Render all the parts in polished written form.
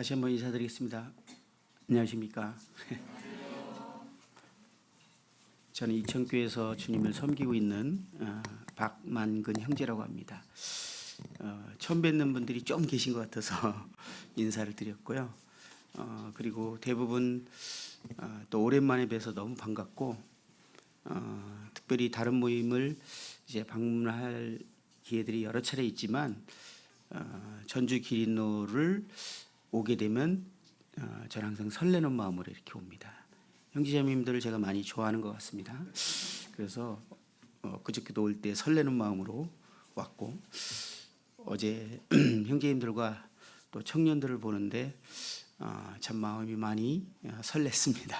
다시 한번 인사드리겠습니다. 안녕하십니까? 저는 이천교에서 주님을 섬기고 있는 박만근 형제라고 합니다. 처음 뵙는 분들이 좀 계신 것 같아서 인사를 드렸고요. 그리고 대부분 또 오랜만에 뵈서 너무 반갑고, 특별히 다른 모임을 이제 방문할 기회들이 여러 차례 있지만 전주 기린로를 오게 되면 저는 항상 설레는 마음으로 이렇게 옵니다. 형제자매님들을 제가 많이 좋아하는 것 같습니다. 그래서 그저께도 올 때 설레는 마음으로 왔고, 어제 형제님들과 또 청년들을 보는데 참 마음이 많이 설렜습니다.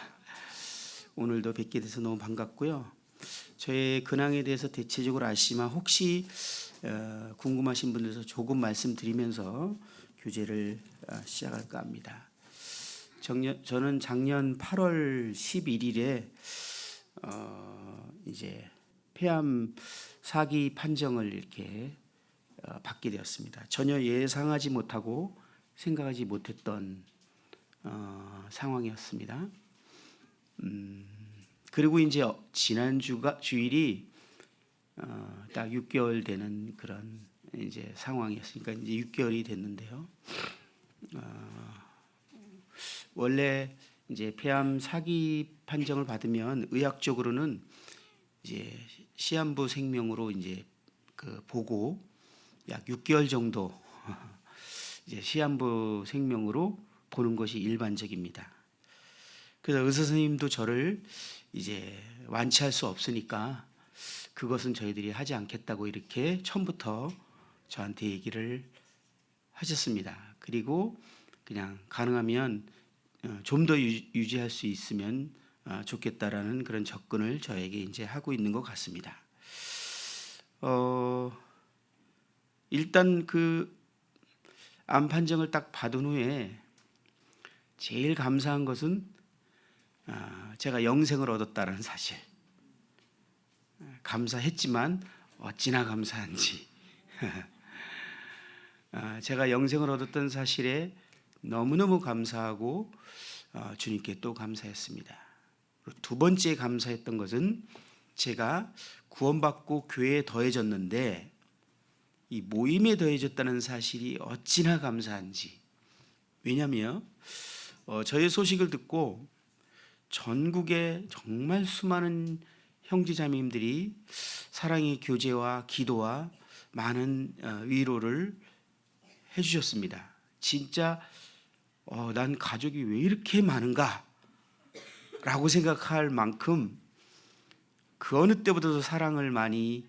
오늘도 뵙게 돼서 너무 반갑고요. 저의 근황에 대해서 대체적으로 아시지만 혹시 궁금하신 분들에서 조금 말씀드리면서 교제를 시작할까 합니다. 저는 작년 8월 11일에 이제 폐암 사기 판정을 이렇게 받게 되었습니다. 전혀 예상하지 못하고 생각하지 못했던 상황이었습니다. 그리고 이제 지난 주일이 딱 6개월 되는 그런 이제 상황이었으니까 이제 6개월이 됐는데요. 원래 이제 폐암 사기 판정을 받으면 의학적으로는 이제 시한부 생명으로 이제 보고 약 6개월 정도 이제 시한부 생명으로 보는 것이 일반적입니다. 그래서 의사 선생님도 저를 이제 완치할 수 없으니까 그것은 저희들이 하지 않겠다고 이렇게 처음부터 저한테 얘기를 하셨습니다. 그리고 그냥 가능하면 좀 더 유지할 수 있으면 좋겠다라는 그런 접근을 저에게 이제 하고 있는 것 같습니다. 일단 그 암 판정을 딱 받은 후에 제일 감사한 것은 제가 영생을 얻었다는 사실. 감사했지만 어찌나 감사한지 제가 영생을 얻었던 사실에 너무너무 감사하고 주님께 또 감사했습니다. 두 번째 감사했던 것은 제가 구원받고 교회에 더해졌는데 이 모임에 더해졌다는 사실이 어찌나 감사한지. 왜냐하면 저의 소식을 듣고 전국에 정말 수많은 형제자매님들이 사랑의 교제와 기도와 많은 위로를 해주셨습니다. 진짜 난 가족이 왜 이렇게 많은가 라고 생각할 만큼 그 어느 때보다도 사랑을 많이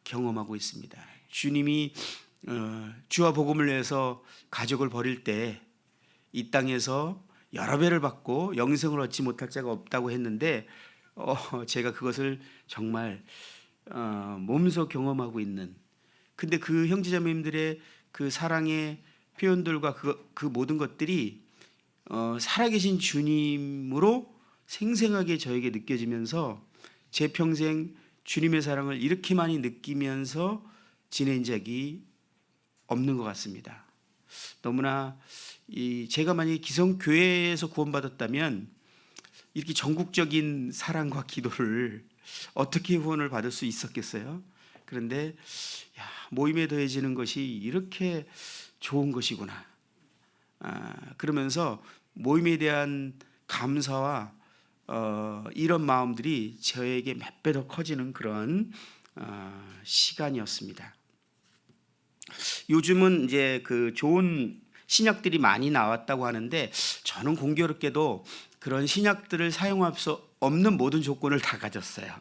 경험하고 있습니다. 주님이 주와 복음을 위해서 가족을 버릴 때 이 땅에서 여러 배를 받고 영생을 얻지 못할 자가 없다고 했는데 제가 그것을 정말 몸소 경험하고 있는, 근데 그 형제자매님들의 그 사랑의 표현들과 그 모든 것들이 살아계신 주님으로 생생하게 저에게 느껴지면서 제 평생 주님의 사랑을 이렇게 많이 느끼면서 지낸 적이 없는 것 같습니다. 너무나 제가 만약에 기성교회에서 구원받았다면 이렇게 전국적인 사랑과 기도를 어떻게 후원을 받을 수 있었겠어요? 그런데 모임에 더해지는 것이 이렇게 좋은 것이구나. 그러면서 모임에 대한 감사와 이런 마음들이 저에게 몇 배 더 커지는 그런 시간이었습니다. 요즘은 이제 그 좋은 신약들이 많이 나왔다고 하는데 저는 공교롭게도 그런 신약들을 사용할 수 없는 모든 조건을 다 가졌어요.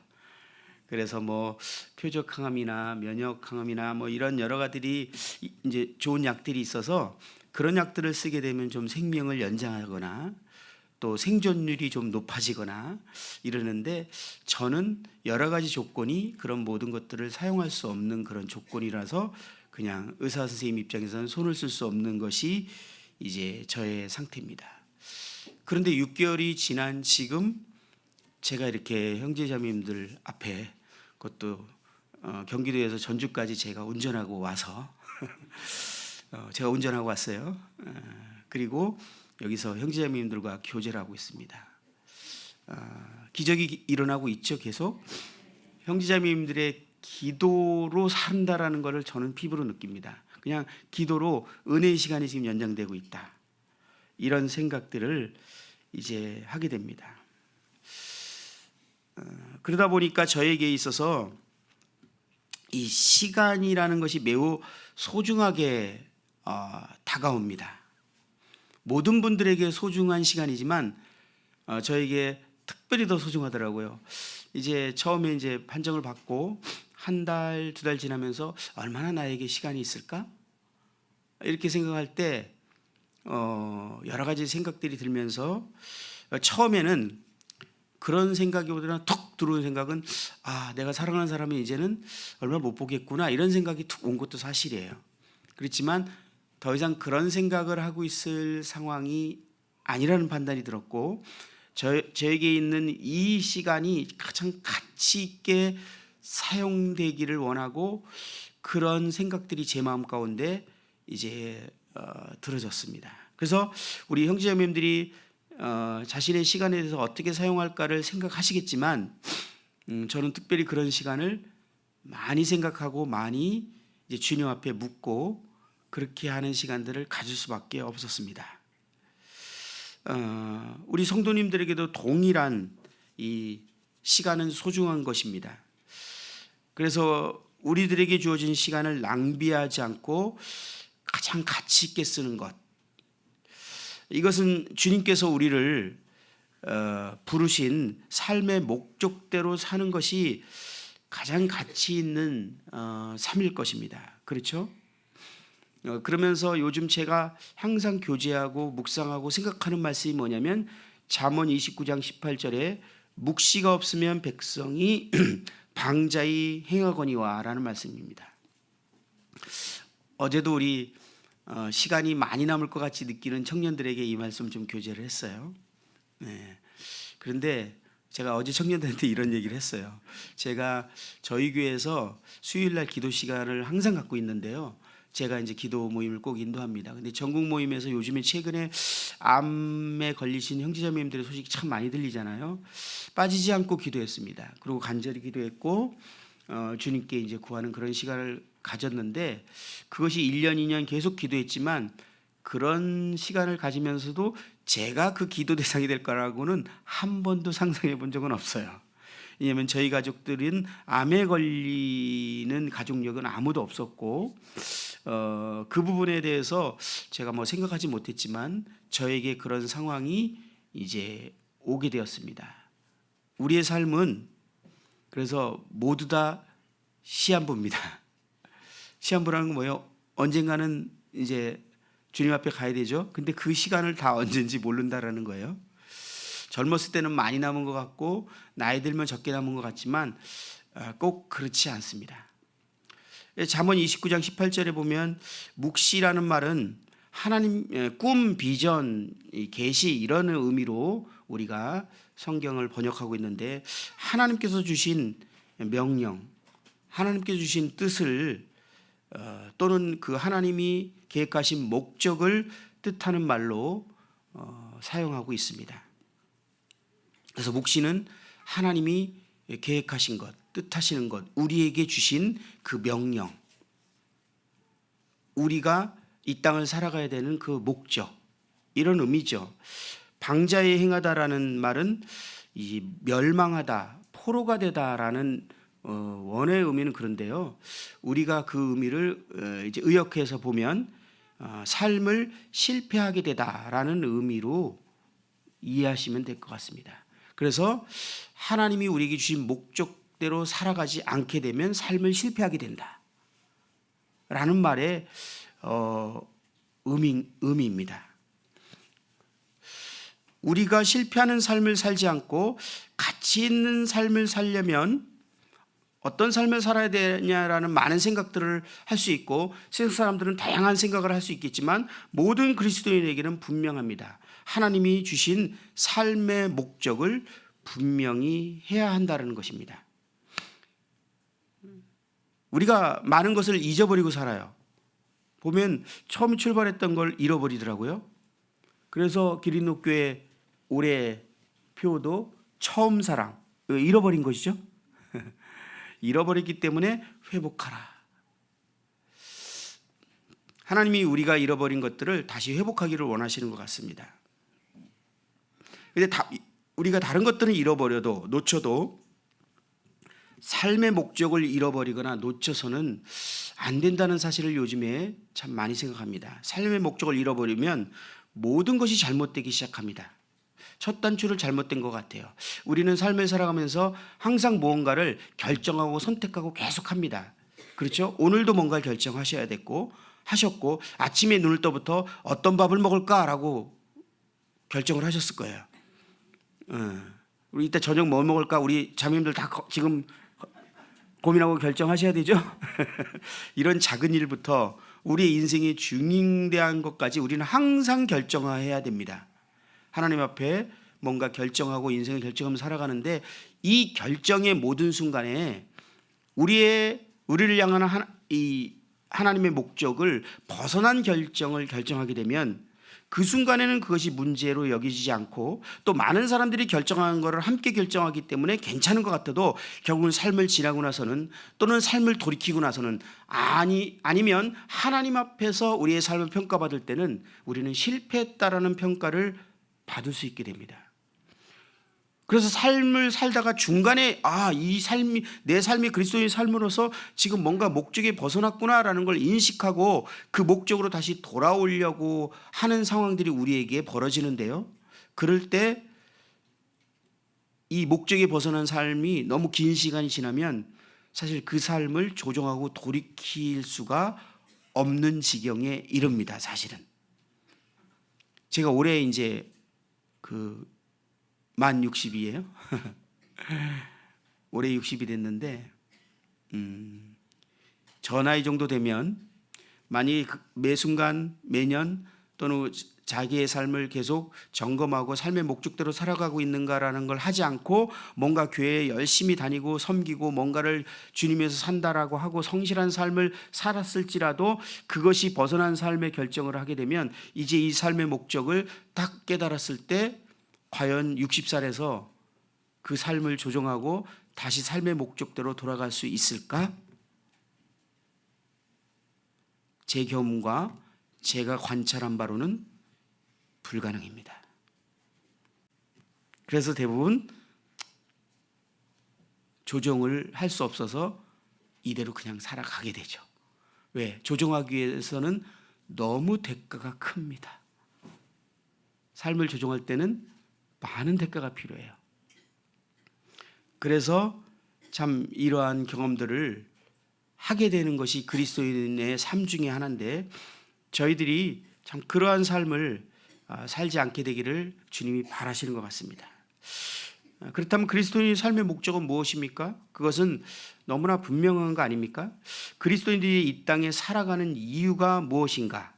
그래서 뭐 표적 항암이나 면역 항암이나 뭐 이런 여러 가지들이 이제 좋은 약들이 있어서 그런 약들을 쓰게 되면 좀 생명을 연장하거나 또 생존율이 좀 높아지거나 이러는데, 저는 여러 가지 조건이 그런 모든 것들을 사용할 수 없는 그런 조건이라서 그냥 의사 선생님 입장에서는 손을 쓸 수 없는 것이 이제 저의 상태입니다. 그런데 6개월이 지난 지금 제가 이렇게 형제자매님들 앞에, 그것도 경기도에서 전주까지 제가 운전하고 와서 제가 운전하고 왔어요. 그리고 여기서 형제자매님들과 교제를 하고 있습니다. 기적이 일어나고 있죠. 계속 형제자매님들의 기도로 산다라는 것을 저는 피부로 느낍니다. 그냥 기도로 은혜의 시간이 지금 연장되고 있다, 이런 생각들을 이제 하게 됩니다. 그러다 보니까 저에게 있어서 이 시간이라는 것이 매우 소중하게 다가옵니다. 모든 분들에게 소중한 시간이지만 저에게 특별히 더 소중하더라고요. 이제 처음에 이제 판정을 받고 한 달, 두 달 지나면서 얼마나 나에게 시간이 있을까? 이렇게 생각할 때 여러 가지 생각들이 들면서 처음에는 그런 생각이보다는 툭 들어온 생각은 내가 사랑하는 사람이 이제는 얼마 못 보겠구나, 이런 생각이 툭 온 것도 사실이에요. 그렇지만 더 이상 그런 생각을 하고 있을 상황이 아니라는 판단이 들었고, 저에게 있는 이 시간이 가장 가치 있게 사용되기를 원하고, 그런 생각들이 제 마음 가운데 이제 들어졌습니다. 그래서 우리 형제자매님들이 자신의 시간에 대해서 어떻게 사용할까를 생각하시겠지만, 저는 특별히 그런 시간을 많이 생각하고 많이 이제 주님 앞에 묻고 그렇게 하는 시간들을 가질 수밖에 없었습니다. 우리 성도님들에게도 동일한 이 시간은 소중한 것입니다. 그래서 우리들에게 주어진 시간을 낭비하지 않고 가장 가치 있게 쓰는 것, 이것은 주님께서 우리를 부르신 삶의 목적대로 사는 것이 가장 가치 있는 삶일 것입니다. 그렇죠? 그러면서 요즘 제가 항상 교제하고 묵상하고 생각하는 말씀이 뭐냐면, 잠언 29장 18절에 묵시가 없으면 백성이 방자히 행하거니와 라는 말씀입니다. 어제도 우리 시간이 많이 남을 것 같이 느끼는 청년들에게 이 말씀 좀 교제를 했어요. 그런데 제가 어제 청년들한테 이런 얘기를 했어요. 제가 저희 교회에서 수요일날 기도 시간을 항상 갖고 있는데요, 제가 이제 기도 모임을 꼭 인도합니다. 근데 전국 모임에서 요즘에 최근에 암에 걸리신 형제자매님들의 소식이 참 많이 들리잖아요. 빠지지 않고 기도했습니다. 그리고 간절히 기도했고 주님께 이제 구하는 그런 시간을 가졌는데, 그것이 1년, 2년 계속 기도했지만 그런 시간을 가지면서도 제가 그 기도 대상이 될 거라고는 한 번도 상상해 본 적은 없어요. 왜냐하면 저희 가족들은 암에 걸리는 가족력은 아무도 없었고, 그 부분에 대해서 제가 뭐 생각하지 못했지만 저에게 그런 상황이 이제 오게 되었습니다. 우리의 삶은 그래서 모두 다 시한부입니다. 시한부라는 건 뭐예요? 언젠가는 이제 주님 앞에 가야 되죠. 근데 그 시간을 다 언젠지 모른다라는 거예요. 젊었을 때는 많이 남은 것 같고 나이 들면 적게 남은 것 같지만 꼭 그렇지 않습니다. 잠언 29장 18절에 보면 묵시라는 말은 하나님 꿈, 비전, 계시, 이런 의미로 우리가 성경을 번역하고 있는데, 하나님께서 주신 명령, 하나님께서 주신 뜻을 또는 그 하나님이 계획하신 목적을 뜻하는 말로 사용하고 있습니다. 그래서 묵시는 하나님이 계획하신 것, 뜻하시는 것, 우리에게 주신 그 명령, 우리가 이 땅을 살아가야 되는 그 목적, 이런 의미죠. 방자에 행하다라는 말은 이 멸망하다, 포로가 되다라는 원어의 의미는 그런데요, 우리가 그 의미를 이제 의역해서 보면 삶을 실패하게 되다라는 의미로 이해하시면 될 것 같습니다. 그래서 하나님이 우리에게 주신 목적대로 살아가지 않게 되면 삶을 실패하게 된다 라는 말의 의미입니다. 우리가 실패하는 삶을 살지 않고 가치 있는 삶을 살려면 어떤 삶을 살아야 되냐라는 많은 생각들을 할 수 있고, 세상 사람들은 다양한 생각을 할 수 있겠지만 모든 그리스도인에게는 분명합니다. 하나님이 주신 삶의 목적을 분명히 해야 한다는 것입니다. 우리가 많은 것을 잊어버리고 살아요. 보면 처음 출발했던 걸 잃어버리더라고요. 그래서 기린노교회 올해 표도 처음 사랑 잃어버린 것이죠. 잃어버렸기 때문에 회복하라. 하나님이 우리가 잃어버린 것들을 다시 회복하기를 원하시는 것 같습니다. 근데 우리가 다른 것들은 잃어버려도 놓쳐도 삶의 목적을 잃어버리거나 놓쳐서는 안 된다는 사실을 요즘에 참 많이 생각합니다. 삶의 목적을 잃어버리면 모든 것이 잘못되기 시작합니다. 첫 단추를 잘못된 것 같아요. 우리는 삶을 살아가면서 항상 무언가를 결정하고 선택하고 계속합니다. 그렇죠? 오늘도 뭔가를 결정하셔야 됐고 하셨고 아침에 눈을 떠부터 어떤 밥을 먹을까라고 결정을 하셨을 거예요. 우리 이따 저녁 뭐 먹을까 우리 자매님들 다 지금 고민하고 결정하셔야 되죠. 이런 작은 일부터 우리의 인생의 중요한 것까지 우리는 항상 결정해야 됩니다. 하나님 앞에 뭔가 결정하고 인생을 결정하면서 살아가는데 이 결정의 모든 순간에 우리를 향한 이 하나님의 목적을 벗어난 결정을 결정하게 되면 그 순간에는 그것이 문제로 여겨지지 않고 또 많은 사람들이 결정한 것을 함께 결정하기 때문에 괜찮은 것 같아도 결국은 삶을 지나고 나서는 또는 삶을 돌이키고 나서는 아니면 하나님 앞에서 우리의 삶을 평가받을 때는 우리는 실패했다라는 평가를 받을 수 있게 됩니다. 그래서 삶을 살다가 중간에 내 삶이 그리스도의 삶으로서 지금 뭔가 목적에 벗어났구나라는 걸 인식하고 그 목적으로 다시 돌아오려고 하는 상황들이 우리에게 벌어지는데요. 그럴 때 이 목적에 벗어난 삶이 너무 긴 시간이 지나면 사실 그 삶을 조정하고 돌이킬 수가 없는 지경에 이릅니다. 사실은 제가 올해 이제 만 60이에요. 올해 60이 됐는데 저 나이 정도 되면 만약에 매 순간 매년 또는 자기의 삶을 계속 점검하고 삶의 목적대로 살아가고 있는가라는 걸 하지 않고 뭔가 교회에 열심히 다니고 섬기고 뭔가를 주님에서 산다라고 하고 성실한 삶을 살았을지라도 그것이 벗어난 삶의 결정을 하게 되면 이제 이 삶의 목적을 딱 깨달았을 때 과연 60살에서 그 삶을 조정하고 다시 삶의 목적대로 돌아갈 수 있을까? 제 경험과 제가 관찰한 바로는 불가능입니다. 그래서 대부분 조정을 할 수 없어서 이대로 그냥 살아가게 되죠. 왜? 조정하기 위해서는 너무 대가가 큽니다. 삶을 조정할 때는 많은 대가가 필요해요. 그래서 참 이러한 경험들을 하게 되는 것이 그리스도인의 삶 중에 하나인데 저희들이 참 그러한 삶을 살지 않게 되기를 주님이 바라시는 것 같습니다. 그렇다면 그리스도인의 삶의 목적은 무엇입니까? 그것은 너무나 분명한 거 아닙니까? 그리스도인들이 이 땅에 살아가는 이유가 무엇인가?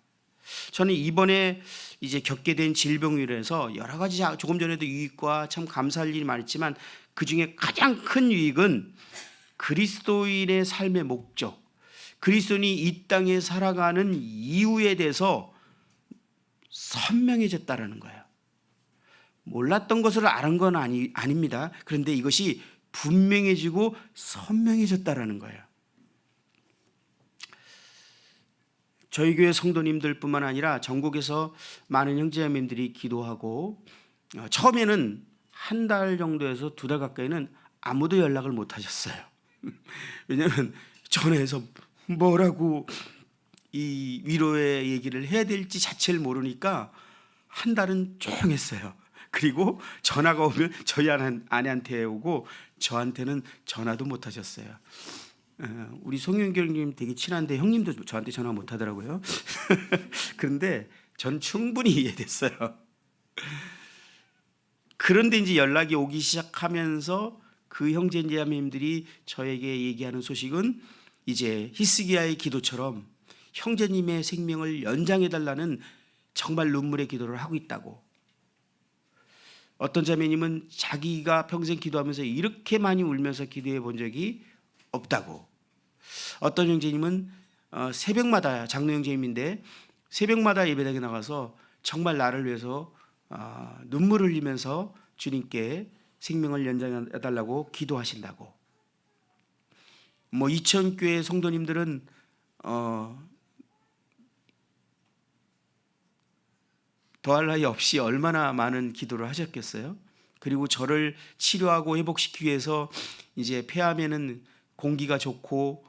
저는 이번에 이제 겪게 된 질병으로 인해서 여러 가지 조금 전에도 유익과 참 감사할 일이 많았지만 그 중에 가장 큰 유익은 그리스도인의 삶의 목적, 그리스도인이 이 땅에 살아가는 이유에 대해서 선명해졌다라는 거예요. 몰랐던 것을 아는 건 아닙니다. 그런데 이것이 분명해지고 선명해졌다라는 거예요. 저희 교회 성도님들뿐만 아니라 전국에서 많은 형제자매님들이 기도하고 처음에는 한 달 정도에서 2달 가까이는 아무도 연락을 못 하셨어요. 왜냐하면 전화해서 뭐라고 이 위로의 얘기를 해야 될지 자체를 모르니까 한 달은 조용했어요. 그리고 전화가 오면 저희 아내한테 오고 저한테는 전화도 못 하셨어요. 우리 송윤경님 되게 친한데 형님도 저한테 전화 못 하더라고요. 그런데 전 충분히 이해됐어요. 그런데 이제 연락이 오기 시작하면서 그 형제자매님들이 저에게 얘기하는 소식은 이제 히스기야의 기도처럼 형제님의 생명을 연장해달라는 정말 눈물의 기도를 하고 있다고. 어떤 자매님은 자기가 평생 기도하면서 이렇게 많이 울면서 기도해 본 적이 없다고. 어떤 형제님은 새벽마다 장로 형제님인데 새벽마다 예배당에 나가서 정말 나를 위해서 눈물을 흘리면서 주님께 생명을 연장해 달라고 기도하신다고. 뭐 이천교회 성도님들은 더할 나위 없이 얼마나 많은 기도를 하셨겠어요. 그리고 저를 치료하고 회복시키기 위해서 이제 폐암에는 공기가 좋고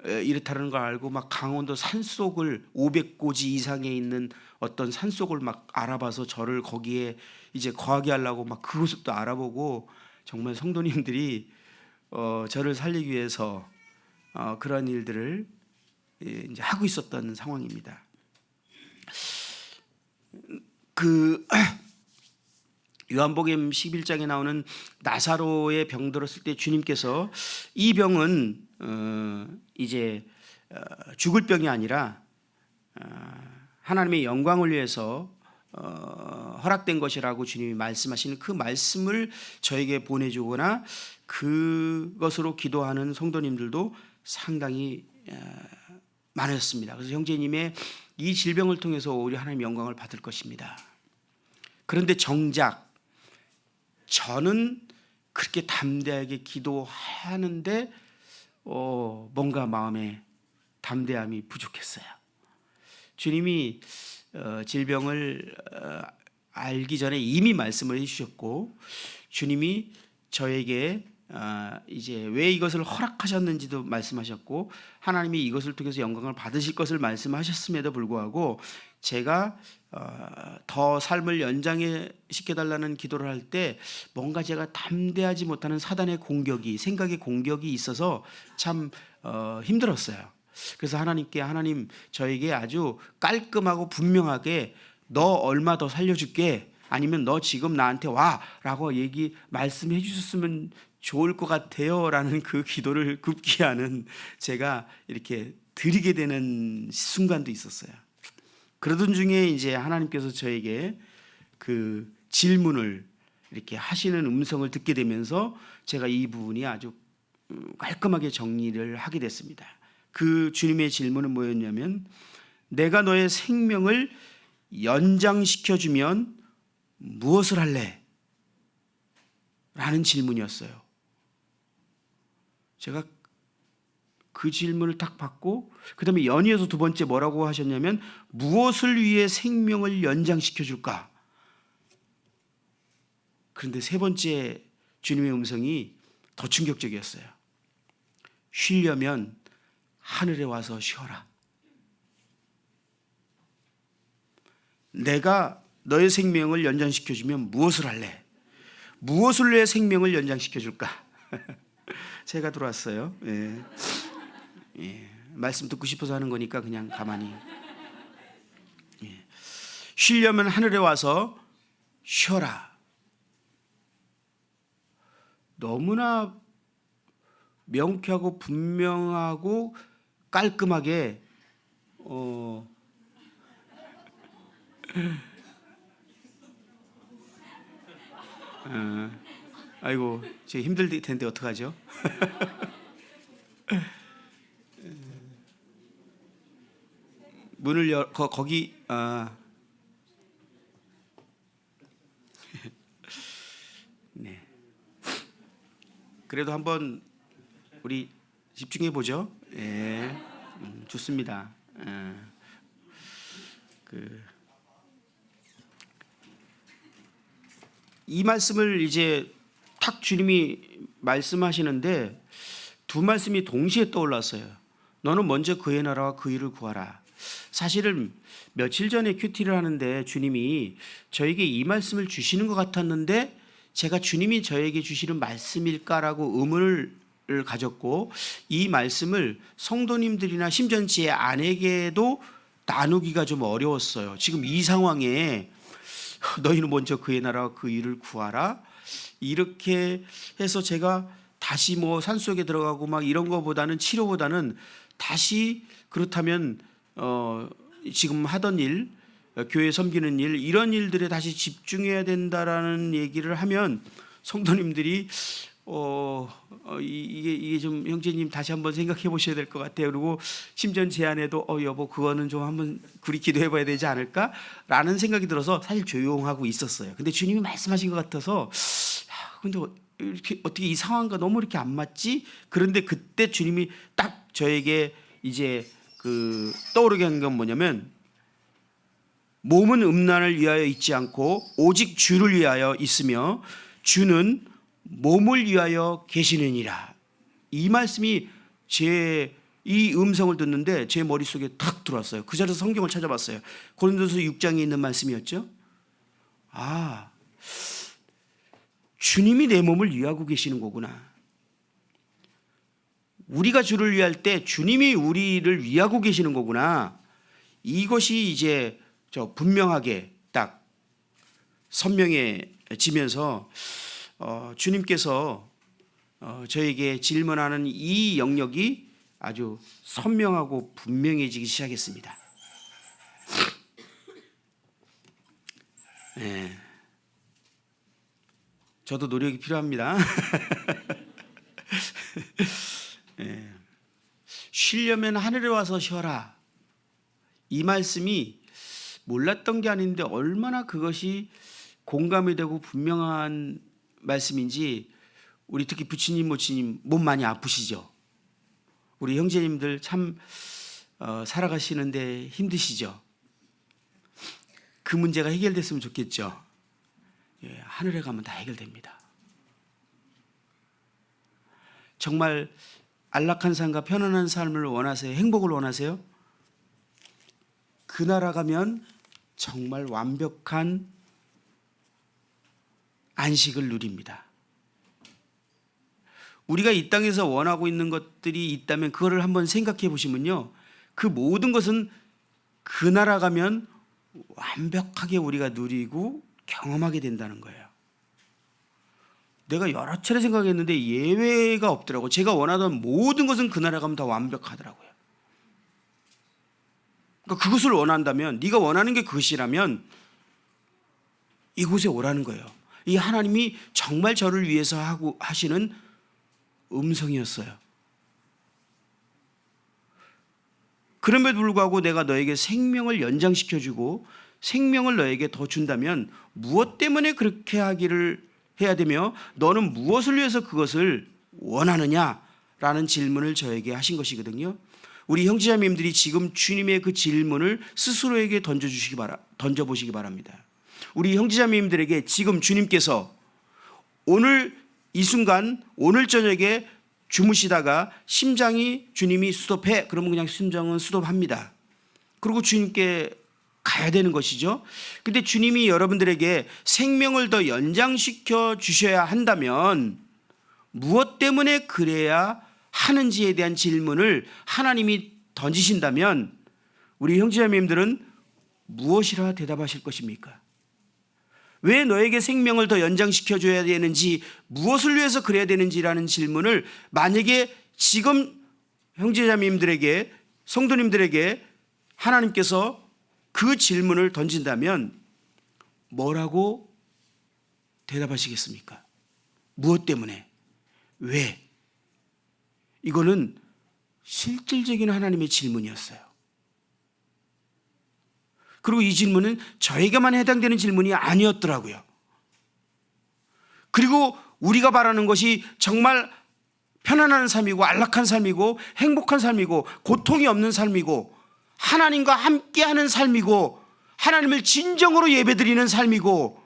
이렇다는 걸 알고 막 강원도 산속을 500고지 이상에 있는 어떤 산속을 막 알아봐서 저를 거기에 이제 거하게 하려고 막 그곳도 알아보고, 정말 성도님들이 저를 살리기 위해서 그런 일들을 이제 하고 있었던 상황입니다. 그 요한복음 11장에 나오는 나사로의 병 들었을 때 주님께서 이 병은 이제 죽을 병이 아니라 하나님의 영광을 위해서 허락된 것이라고 주님이 말씀하시는 그 말씀을 저에게 보내주거나 그것으로 기도하는 성도님들도 상당히 많았습니다. 그래서 형제님의 이 질병을 통해서 우리 하나님의 영광을 받을 것입니다. 그런데 정작 저는 그렇게 담대하게 기도하는데 뭔가 마음에 담대함이 부족했어요. 주님이 질병을 알기 전에 이미 말씀을 해주셨고, 주님이 저에게 이제 왜 이것을 허락하셨는지도 말씀하셨고, 하나님이 이것을 통해서 영광을 받으실 것을 말씀하셨음에도 불구하고 제가 더 삶을 연장해 시켜달라는 기도를 할 때 뭔가 제가 담대하지 못하는 사단의 공격이, 생각의 공격이 있어서 참 힘들었어요. 그래서 하나님께, 하나님 저에게 아주 깔끔하고 분명하게 너 얼마 더 살려줄게, 아니면 너 지금 나한테 와라고 말씀해 주셨으면 좋을 것 같아요 라는 그 기도를 급기야는 제가 이렇게 드리게 되는 순간도 있었어요. 그러던 중에 이제 하나님께서 저에게 그 질문을 이렇게 하시는 음성을 듣게 되면서 제가 이 부분이 아주 깔끔하게 정리를 하게 됐습니다. 그 주님의 질문은 뭐였냐면, 내가 너의 생명을 연장시켜주면 무엇을 할래? 라는 질문이었어요. 제가 그 질문을 딱 받고 그 다음에 연이어서 두 번째 뭐라고 하셨냐면, 무엇을 위해 생명을 연장시켜줄까? 그런데 세 번째 주님의 음성이 더 충격적이었어요. 쉬려면 하늘에 와서 쉬어라. 내가 너의 생명을 연장시켜주면 무엇을 할래? 무엇을 내 생명을 연장시켜줄까? 제가 들어왔어요. 예. 예. 말씀 듣고 싶어서 하는 거니까 그냥 가만히. 예. 쉬려면 하늘에 와서 쉬어라. 너무나 명쾌하고 분명하고 깔끔하게 아이고, 제가 힘들 텐데 어떡하죠? 문을 거기 네. 그래도 한번 우리 집중해 보죠. 예, 좋습니다. 이 말씀을 이제 탁 주님이 말씀하시는데 두 말씀이 동시에 떠올랐어요. 너는 먼저 그의 나라와 그 일을 구하라. 사실은 며칠 전에 큐티를 하는데 주님이 저에게 이 말씀을 주시는 것 같았는데, 제가 주님이 저에게 주시는 말씀일까라고 의문을 가졌고, 이 말씀을 성도님들이나 심지어 제 아내에게도 나누기가 좀 어려웠어요. 지금 이 상황에 너희는 먼저 그의 나라와 그 일을 구하라, 이렇게 해서 제가 다시 뭐 산속에 들어가고 막 이런 거보다는, 치료보다는 다시 그렇다면 지금 하던 일, 교회 섬기는 일, 이런 일들에 다시 집중해야 된다라는 얘기를 하면 성도님들이 이게 좀 형제님 다시 한번 생각해 보셔야 될 것 같아요. 그리고 심지어 제 아내도 여보 그거는 좀 한번 우리 기도해 봐야 되지 않을까라는 생각이 들어서 사실 조용하고 있었어요. 근데 주님이 말씀하신 것 같아서 근데 이렇게 어떻게 이 상황과 너무 이렇게 안 맞지? 그런데 그때 주님이 딱 저에게 이제 그 떠오르게 한 건 뭐냐면, 몸은 음란을 위하여 있지 않고 오직 주를 위하여 있으며 주는 몸을 위하여 계시느니라. 이 말씀이 이 음성을 듣는데 제 머릿속에 탁 들어왔어요. 그 자리에서 성경을 찾아봤어요. 고린도서 6장에 있는 말씀이었죠. 주님이 내 몸을 위하고 계시는 거구나. 우리가 주를 위할 때 주님이 우리를 위하고 계시는 거구나. 이것이 이제 분명하게 딱 선명해지면서 주님께서 저에게 질문하는 이 영역이 아주 선명하고 분명해지기 시작했습니다. 네. 저도 노력이 필요합니다. 네. 쉬려면 하늘에 와서 쉬어라. 이 말씀이 몰랐던 게 아닌데 얼마나 그것이 공감이 되고 분명한 말씀인지, 우리 특히 부치님 모치님 몸 많이 아프시죠? 우리 형제님들 참 살아가시는데 힘드시죠? 그 문제가 해결됐으면 좋겠죠? 예, 하늘에 가면 다 해결됩니다. 정말 안락한 삶과 편안한 삶을 원하세요? 행복을 원하세요? 그 나라 가면 정말 완벽한 안식을 누립니다. 우리가 이 땅에서 원하고 있는 것들이 있다면 그거를 한번 생각해 보시면요, 그 모든 것은 그 나라 가면 완벽하게 우리가 누리고 경험하게 된다는 거예요. 내가 여러 차례 생각했는데 예외가 없더라고요. 제가 원하던 모든 것은 그 나라 가면 다 완벽하더라고요. 그러니까 그것을 원한다면, 네가 원하는 게 그것이라면 이곳에 오라는 거예요. 이 하나님이 정말 저를 위해서 하시는 음성이었어요. 그럼에도 불구하고 내가 너에게 생명을 연장시켜주고 생명을 너에게 더 준다면 무엇 때문에 그렇게 하기를 해야 되며 너는 무엇을 위해서 그것을 원하느냐라는 질문을 저에게 하신 것이거든요. 우리 형제자매님들이 지금 주님의 그 질문을 스스로에게 던져보시기 바랍니다. 우리 형제자매님들에게 지금 주님께서 오늘 이 순간, 오늘 저녁에 주무시다가 심장이 주님이 스톱해, 그러면 그냥 심장은 스톱합니다. 그리고 주님께 가야 되는 것이죠. 근데 주님이 여러분들에게 생명을 더 연장시켜 주셔야 한다면 무엇 때문에 그래야 하는지에 대한 질문을 하나님이 던지신다면 우리 형제자매님들은 무엇이라 대답하실 것입니까? 왜 너에게 생명을 더 연장시켜 줘야 되는지, 무엇을 위해서 그래야 되는지라는 질문을 만약에 지금 형제자매님들에게, 성도님들에게 하나님께서 그 질문을 던진다면 뭐라고 대답하시겠습니까? 무엇 때문에? 왜? 이거는 실질적인 하나님의 질문이었어요. 그리고 이 질문은 저에게만 해당되는 질문이 아니었더라고요. 그리고 우리가 바라는 것이 정말 편안한 삶이고 안락한 삶이고 행복한 삶이고 고통이 없는 삶이고 하나님과 함께하는 삶이고 하나님을 진정으로 예배드리는 삶이고,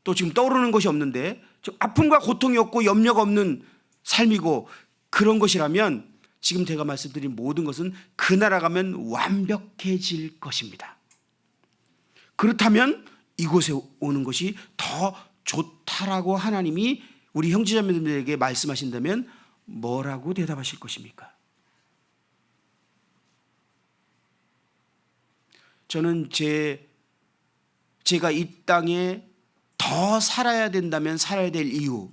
또 지금 떠오르는 것이 없는데 아픔과 고통이 없고 염려가 없는 삶이고, 그런 것이라면 지금 제가 말씀드린 모든 것은 그 나라 가면 완벽해질 것입니다. 그렇다면 이곳에 오는 것이 더 좋다라고 하나님이 우리 형제자매들에게 말씀하신다면 뭐라고 대답하실 것입니까? 저는 제가 이 땅에 더 살아야 된다면 살아야 될 이유,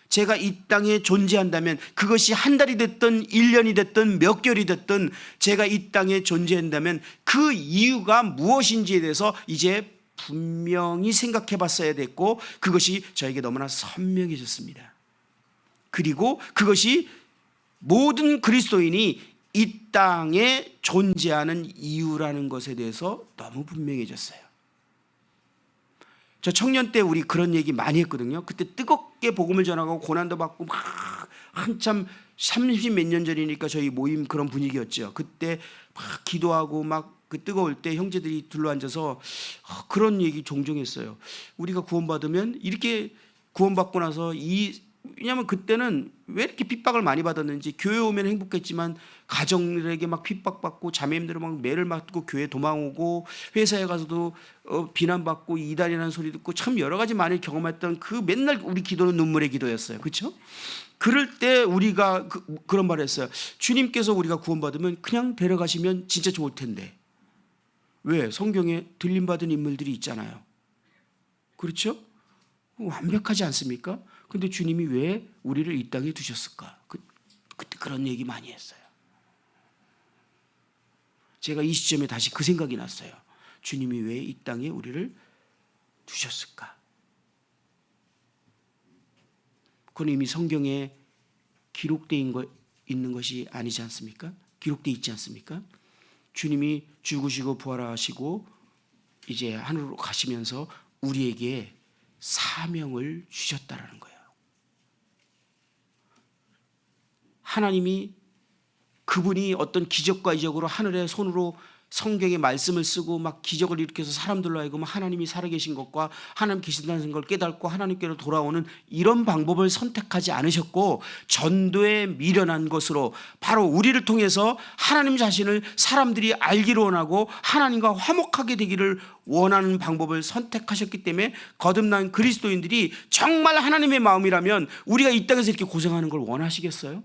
제가 이 땅에 존재한다면 그것이 한 달이 됐든 1년이 됐든 몇 개월이 됐든 제가 이 땅에 존재한다면 그 이유가 무엇인지에 대해서 이제 분명히 생각해 봤어야 됐고, 그것이 저에게 너무나 선명해졌습니다. 그리고 그것이 모든 그리스도인이 이 땅에 존재하는 이유라는 것에 대해서 너무 분명해졌어요. 저 청년 때 우리 그런 얘기 많이 했거든요. 그때 뜨겁게 복음을 전하고 고난도 받고 막 한참 30 몇 년 전이니까 저희 모임 그런 분위기였죠. 그때 막 기도하고 막 그 뜨거울 때 형제들이 둘러앉아서 그런 얘기 종종 했어요. 우리가 구원받으면 이렇게 구원받고 나서 왜냐하면 그때는 왜 이렇게 핍박을 많이 받았는지, 교회 오면 행복했지만 가정들에게 막 핍박받고 자매님들 막 매를 맞고 교회 도망오고 회사에 가서도 비난받고 이단이라는 소리 듣고 참 여러 가지 많이 경험했던 그 맨날 우리 기도는 눈물의 기도였어요. 그렇죠? 그럴 때 우리가 그런 말을 했어요. 주님께서 우리가 구원받으면 그냥 데려가시면 진짜 좋을 텐데. 왜? 성경에 들림받은 인물들이 있잖아요. 그렇죠? 완벽하지 않습니까? 근데 주님이 왜 우리를 이 땅에 두셨을까? 그때 그런 얘기 많이 했어요. 제가 이 시점에 다시 그 생각이 났어요. 주님이 왜 이 땅에 우리를 두셨을까? 그건 이미 성경에 기록되어 있는 것이 아니지 않습니까? 기록되어 있지 않습니까? 주님이 죽으시고 부활하시고 이제 하늘로 가시면서 우리에게 사명을 주셨다라는 거예요. 하나님이 그분이 어떤 기적과 이적으로 하늘의 손으로 성경의 말씀을 쓰고 막 기적을 일으켜서 사람들로 하여금 하나님이 살아계신 것과 하나님 계신다는 걸 깨닫고 하나님께로 돌아오는 이런 방법을 선택하지 않으셨고, 전도에 미련한 것으로 바로 우리를 통해서 하나님 자신을 사람들이 알기를 원하고 하나님과 화목하게 되기를 원하는 방법을 선택하셨기 때문에 거듭난 그리스도인들이 정말 하나님의 마음이라면 우리가 이 땅에서 이렇게 고생하는 걸 원하시겠어요?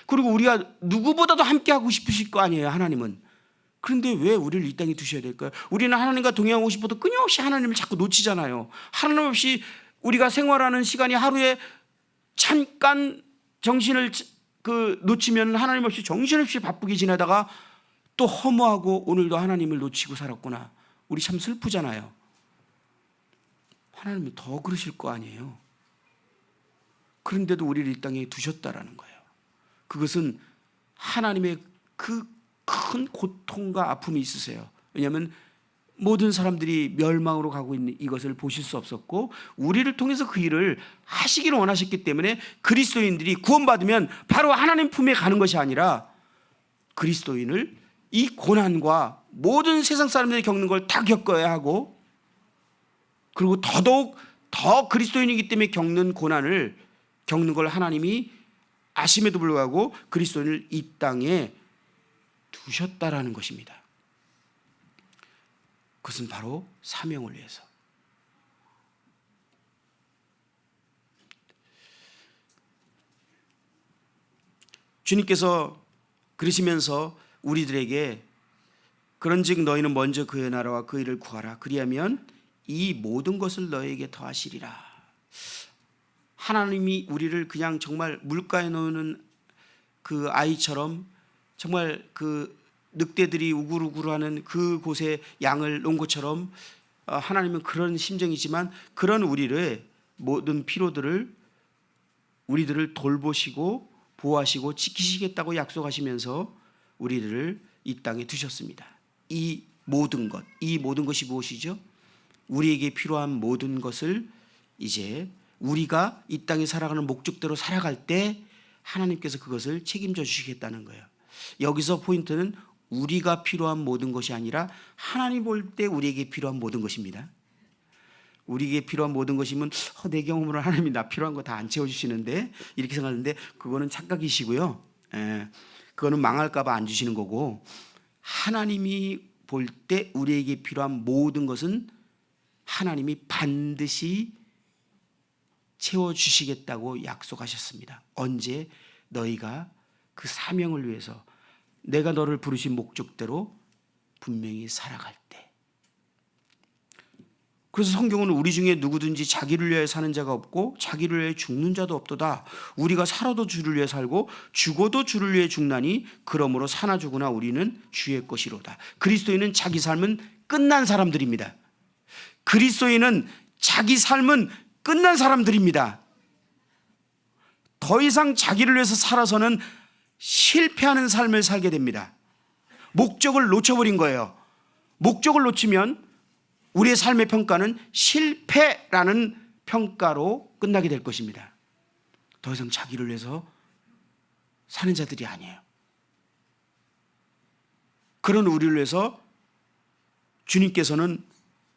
그리고 우리가 누구보다도 함께하고 싶으실 거 아니에요, 하나님은. 그런데 왜 우리를 이 땅에 두셔야 될까요? 우리는 하나님과 동행하고 싶어도 끊임없이 하나님을 자꾸 놓치잖아요. 하나님 없이 우리가 생활하는 시간이 하루에 잠깐 정신을 놓치면 하나님 없이 정신없이 바쁘게 지내다가 또 허무하고 오늘도 하나님을 놓치고 살았구나. 우리 참 슬프잖아요. 하나님은 더 그러실 거 아니에요. 그런데도 우리를 이 땅에 두셨다라는 거예요. 그것은 하나님의 그 큰 고통과 아픔이 있으세요. 왜냐하면 모든 사람들이 멸망으로 가고 있는 이것을 보실 수 없었고, 우리를 통해서 그 일을 하시기를 원하셨기 때문에 그리스도인들이 구원받으면 바로 하나님 품에 가는 것이 아니라 그리스도인을 이 고난과 모든 세상 사람들이 겪는 걸 다 겪어야 하고, 그리고 더더욱 더 그리스도인이기 때문에 겪는 고난을 겪는 걸 하나님이 아심에도 불구하고 그리스도인을 이 땅에 두셨다라는 것입니다. 그것은 바로 사명을 위해서. 주님께서 그러시면서 우리들에게 그런즉 너희는 먼저 그의 나라와 그 일을 구하라. 그리하면 이 모든 것을 너희에게 더하시리라. 하나님이 우리를 그냥 정말 물가에 놓는 그 아이처럼 정말 그 늑대들이 우글우글하는 그 곳에 양을 놓은 것처럼 하나님은 그런 심정이지만 그런 우리를 모든 피로들을 우리들을 돌보시고 보호하시고 지키시겠다고 약속하시면서 우리들을 이 땅에 두셨습니다. 이 모든 것이 무엇이죠? 우리에게 필요한 모든 것을 이제 우리가 이 땅에 살아가는 목적대로 살아갈 때 하나님께서 그것을 책임져 주시겠다는 거예요. 여기서 포인트는 우리가 필요한 모든 것이 아니라 하나님 볼 때 우리에게 필요한 모든 것입니다. 우리에게 필요한 모든 것이면 내 경험으로 하나님이 나 필요한 거 다 안 채워주시는데 이렇게 생각하는데 그거는 착각이시고요. 그거는 망할까 봐 안 주시는 거고, 하나님이 볼 때 우리에게 필요한 모든 것은 하나님이 반드시 채워주시겠다고 약속하셨습니다. 언제? 너희가 그 사명을 위해서 내가 너를 부르신 목적대로 분명히 살아갈 때. 그래서 성경은 우리 중에 누구든지 자기를 위하여 사는 자가 없고 자기를 위하여 죽는 자도 없도다. 우리가 살아도 주를 위해 살고 죽어도 주를 위해 죽나니 그러므로 사나 죽으나 우리는 주의 것이로다. 그리스도인은 자기 삶은 끝난 사람들입니다. 그리스도인은 자기 삶은 끝난 사람들입니다. 더 이상 자기를 위해서 살아서는 실패하는 삶을 살게 됩니다. 목적을 놓쳐버린 거예요. 목적을 놓치면 우리의 삶의 평가는 실패라는 평가로 끝나게 될 것입니다. 더 이상 자기를 위해서 사는 자들이 아니에요. 그런 우리를 위해서 주님께서는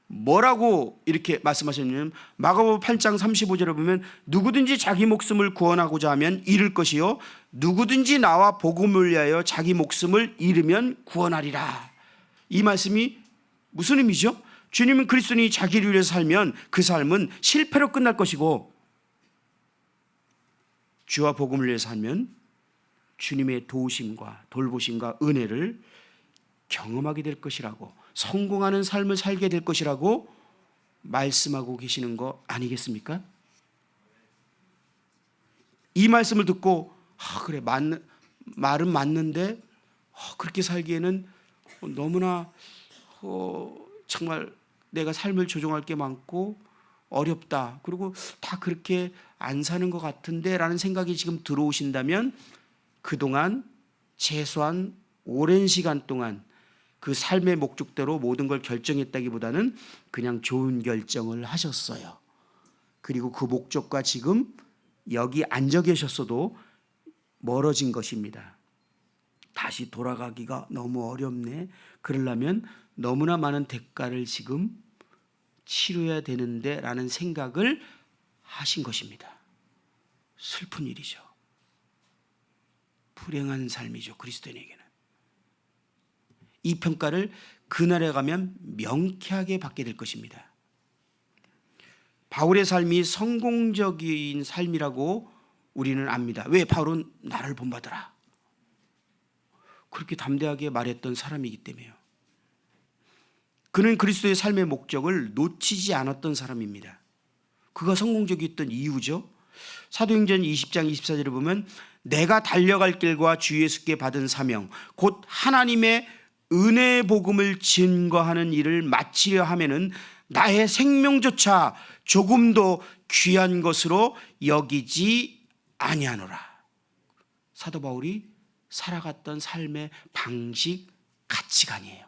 뭐라고 이렇게 말씀하셨냐면 마가복음 8장 35절에 보면 누구든지 자기 목숨을 구원하고자 하면 잃을 것이요 누구든지 나와 복음을 위하여 자기 목숨을 잃으면 구원하리라. 이 말씀이 무슨 의미죠? 주님은 그리스도인이 자기를 위해서 살면 그 삶은 실패로 끝날 것이고 주와 복음을 위해서 살면 주님의 도우심과 돌보심과 은혜를 경험하게 될 것이라고, 성공하는 삶을 살게 될 것이라고 말씀하고 계시는 거 아니겠습니까? 이 말씀을 듣고 그래 말은 맞는데 그렇게 살기에는 너무나 정말 내가 삶을 조종할 게 많고 어렵다, 그리고 다 그렇게 안 사는 것 같은데 라는 생각이 지금 들어오신다면 그동안 최소한 오랜 시간 동안 그 삶의 목적대로 모든 걸 결정했다기보다는 그냥 좋은 결정을 하셨어요. 그리고 그 목적과 지금 여기 앉아 계셨어도 멀어진 것입니다. 다시 돌아가기가 너무 어렵네. 그러려면 너무나 많은 대가를 지금 치러야 되는데 라는 생각을 하신 것입니다. 슬픈 일이죠. 불행한 삶이죠. 그리스도인에게는. 이 평가를 그날에 가면 명쾌하게 받게 될 것입니다. 바울의 삶이 성공적인 삶이라고 우리는 압니다. 왜? 바울은 나를 본받아라 그렇게 담대하게 말했던 사람이기 때문에요. 그는 그리스도의 삶의 목적을 놓치지 않았던 사람입니다. 그가 성공적이었던 이유죠. 사도행전 20장 24절에 보면 내가 달려갈 길과 주 예수께 받은 사명 곧 하나님의 은혜의 복음을 증거하는 일을 마치려 하면은 나의 생명조차 조금도 귀한 것으로 여기지 아니하노라. 사도 바울이 살아갔던 삶의 방식, 가치관이에요.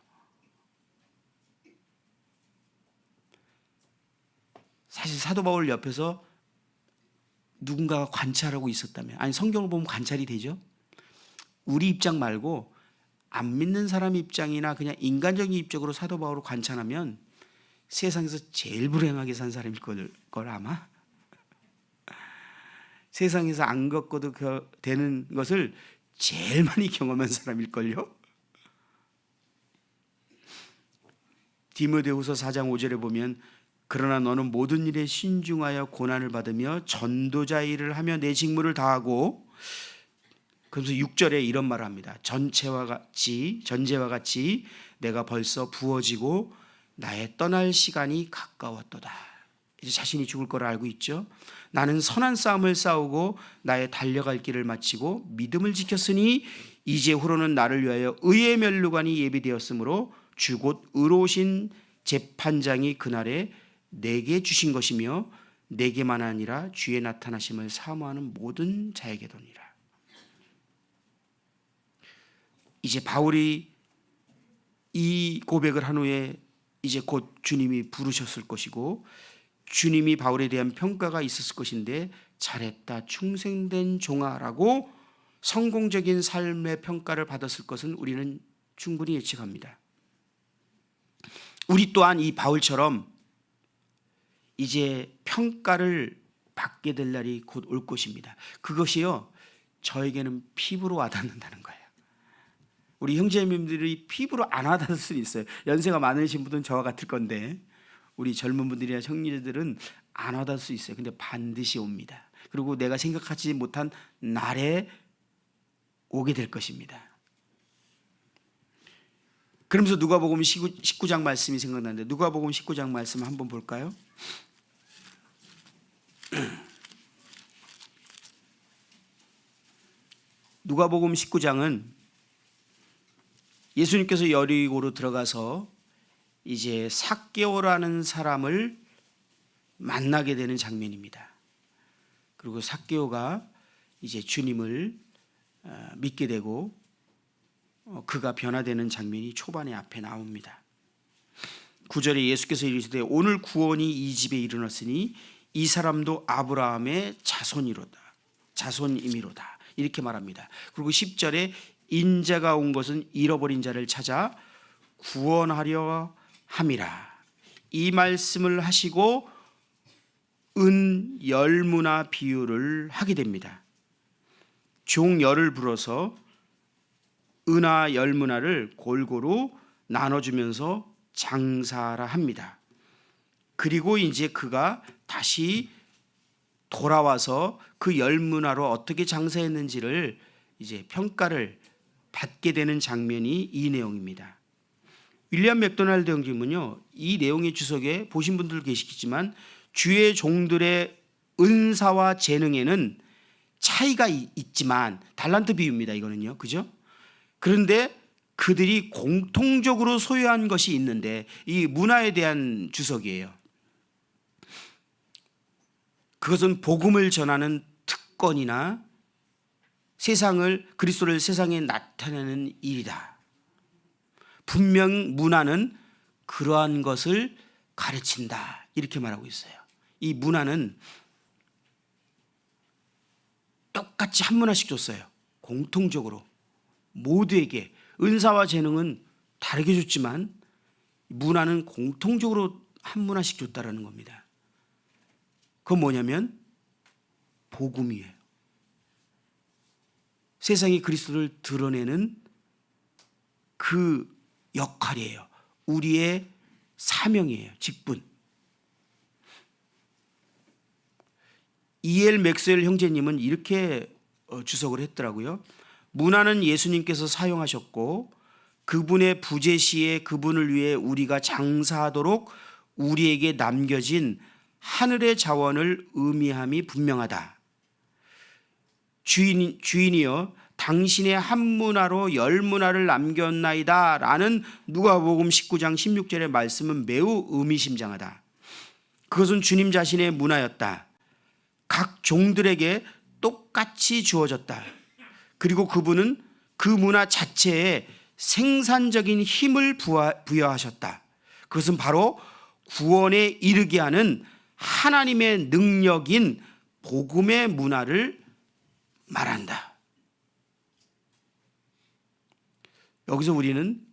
사실 사도 바울 옆에서 누군가가 관찰하고 있었다면, 아니 성경을 보면 관찰이 되죠. 우리 입장 말고 안 믿는 사람 입장이나 그냥 인간적인 입장으로 사도 바울을 관찰하면 세상에서 제일 불행하게 산 사람일 걸 아마. 세상에서 안 겪어도 되는 것을 제일 많이 경험한 사람일걸요. 디모데후서 4장 5절에 보면 그러나 너는 모든 일에 신중하여 고난을 받으며 전도자 일을 하며 내 직무를 다하고, 그래서 6절에 이런 말을 합니다. 전제와 같이 내가 벌써 부어지고 나의 떠날 시간이 가까웠도다. 이제 자신이 죽을 걸 알고 있죠. 나는 선한 싸움을 싸우고 나의 달려갈 길을 마치고 믿음을 지켰으니 이제 후로는 나를 위하여 의의 면류관이 예비되었으므로 주 곧 의로우신 재판장이 그날에 내게 주신 것이며 내게만 아니라 주의 나타나심을 사모하는 모든 자에게도니라. 이제 바울이 이 고백을 한 후에 이제 곧 주님이 부르셨을 것이고 주님이 바울에 대한 평가가 있었을 것인데 잘했다 충성된 종아라고 성공적인 삶의 평가를 받았을 것은 우리는 충분히 예측합니다. 우리 또한 이 바울처럼 이제 평가를 받게 될 날이 곧 올 것입니다. 그것이요 저에게는 피부로 와닿는다는 거예요. 우리 형제님들이 피부로 안 와닿을 수는 있어요. 연세가 많으신 분들은 저와 같을 건데 우리 젊은 분들이나 형제들은 안 와닿을 수 있어요. 근데 반드시 옵니다. 그리고 내가 생각하지 못한 날에 오게 될 것입니다. 그러면서 누가복음 19장 말씀이 생각나는데 누가복음 19장 말씀 한번 볼까요? 누가복음 19장은 예수님께서 여리고로 들어가서 이제 삭개오라는 사람을 만나게 되는 장면입니다. 그리고 삭개오가 이제 주님을 믿게 되고 그가 변화되는 장면이 초반에 앞에 나옵니다. 9절에 예수께서 이르시되 오늘 구원이 이 집에 이르렀으니 이 사람도 아브라함의 자손임이로다 이렇게 말합니다. 그리고 10절에 인자가 온 것은 잃어버린 자를 찾아 구원하려 함이라 이 말씀을 하시고 은 열무나 비유를 하게 됩니다. 종 열을 불어서 은하 열무나를 골고루 나눠주면서 장사라 합니다. 그리고 이제 그가 다시 돌아와서 그 열무나로 어떻게 장사했는지를 이제 평가를 받게 되는 장면이 이 내용입니다. 윌리엄 맥도날드 형님은요, 이 내용의 주석에 보신 분들 계시겠지만 주의 종들의 은사와 재능에는 차이가 있지만 달란트 비유입니다. 이거는요, 그죠? 그런데 그들이 공통적으로 소유한 것이 있는데 이 문화에 대한 주석이에요. 그것은 복음을 전하는 특권이나 그리스도를 세상에 나타내는 일이다. 분명 문화는 그러한 것을 가르친다 이렇게 말하고 있어요. 이 문화는 똑같이 한 문화씩 줬어요. 공통적으로 모두에게. 은사와 재능은 다르게 줬지만 문화는 공통적으로 한 문화씩 줬다라는 겁니다. 그건 뭐냐면 복음이에요. 세상에 그리스도를 드러내는 그 역할이에요. 우리의 사명이에요. 직분. E.L. 맥스웰 형제님은 이렇게 주석을 했더라고요. 문화는 예수님께서 사용하셨고 그분의 부재 시에 그분을 위해 우리가 장사하도록 우리에게 남겨진 하늘의 자원을 의미함이 분명하다. 주인이여 당신의 한 문화로 열 문화를 남겼나이다 라는 누가복음 19장 16절의 말씀은 매우 의미심장하다. 그것은 주님 자신의 문화였다. 각 종들에게 똑같이 주어졌다. 그리고 그분은 그 문화 자체에 생산적인 힘을 부여하셨다. 그것은 바로 구원에 이르게 하는 하나님의 능력인 복음의 문화를 말한다. 여기서 우리는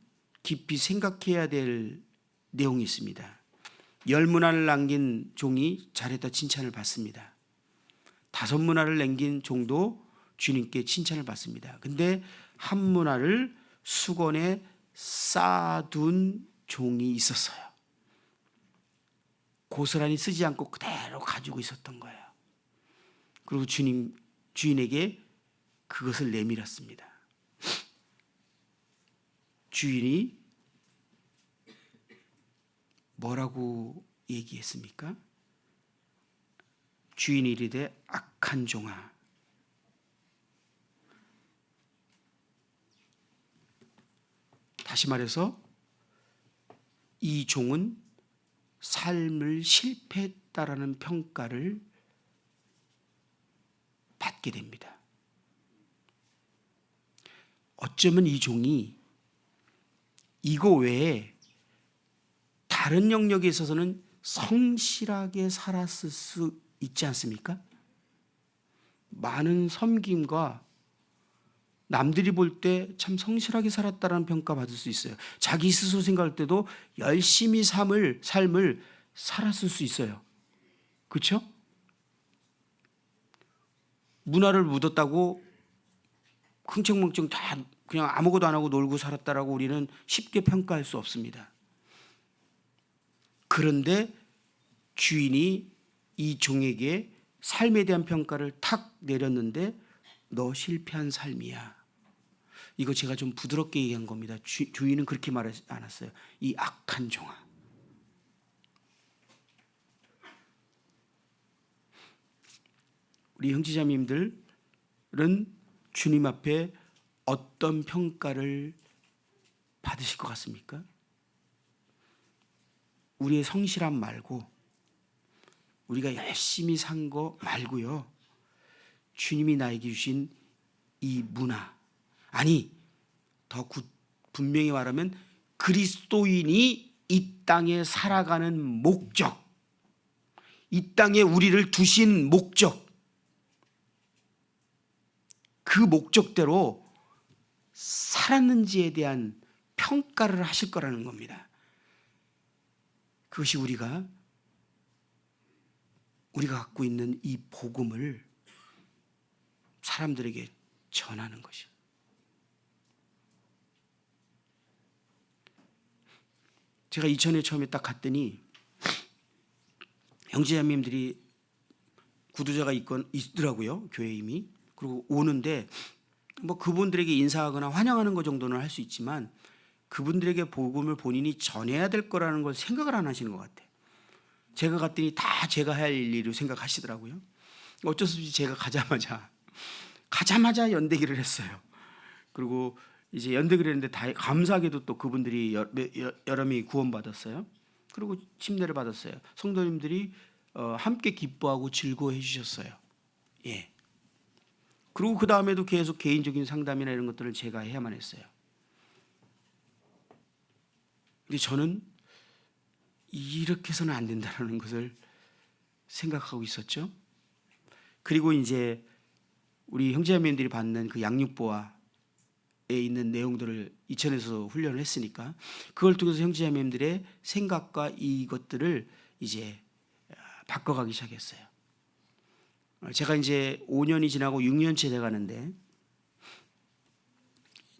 깊이 생각해야 될 내용이 있습니다. 열 문화를 남긴 종이 잘했다 칭찬을 받습니다. 5 문화를 남긴 종도 주님께 칭찬을 받습니다. 근데 한 문화를 수건에 쌓아둔 종이 있었어요. 고스란히 쓰지 않고 그대로 가지고 있었던 거예요. 그리고 주인에게 그것을 내밀었습니다. 주인이 뭐라고 얘기했습니까? 주인이 이르되 악한 종아, 다시 말해서 이 종은 삶을 실패했다라는 평가를 받게 됩니다. 어쩌면 이 종이 이거 외에 다른 영역에 있어서는 성실하게 살았을 수 있지 않습니까? 많은 섬김과 남들이 볼 때 참 성실하게 살았다라는 평가 받을 수 있어요. 자기 스스로 생각할 때도 열심히 삶을 살았을 수 있어요. 그렇죠? 문화를 묻었다고 흥청망청 다 그냥 아무것도 안 하고 놀고 살았다라고 우리는 쉽게 평가할 수 없습니다. 그런데 주인이 이 종에게 삶에 대한 평가를 탁 내렸는데 너 실패한 삶이야. 이거 제가 좀 부드럽게 얘기한 겁니다. 주인은 그렇게 말하지 않았어요. 이 악한 종아. 우리 형제자매님들은 주님 앞에 어떤 평가를 받으실 것 같습니까? 우리의 성실함 말고 우리가 열심히 산 거 말고요. 주님이 나에게 주신 이 문화, 아니 더 분명히 말하면 그리스도인이 이 땅에 살아가는 목적, 이 땅에 우리를 두신 목적, 그 목적대로 살았는지에 대한 평가를 하실 거라는 겁니다. 그것이 우리가 갖고 있는 이 복음을 사람들에게 전하는 것이요. 제가 이천에 처음에 딱 갔더니 형제자매님들이 구두자가 있더라고요, 교회에 이미. 그리고 오는데 뭐 그분들에게 인사하거나 환영하는 것 정도는 할 수 있지만 그분들에게 복음을 본인이 전해야 될 거라는 걸 생각을 안 하시는 것 같아요. 제가 갔더니 다 제가 할 일로 생각하시더라고요. 어쩔 수 없이 제가 가자마자 연대기를 했어요. 그리고 이제 연대기를 했는데 다 감사하게도 또 그분들이 여러 명이 구원받았어요. 그리고 침례를 받았어요. 성도님들이 함께 기뻐하고 즐거워해 주셨어요. 예. 그리고 그 다음에도 계속 개인적인 상담이나 이런 것들을 제가 해야만 했어요. 근데 저는 이렇게 해서는 안 된다는 것을 생각하고 있었죠. 그리고 이제 우리 형제자매님들이 받는 그 양육보화에 있는 내용들을 이천에서 훈련을 했으니까 그걸 통해서 형제자매님들의 생각과 이것들을 이제 바꿔가기 시작했어요. 제가 이제 5년이 지나고 6년째 돼가는데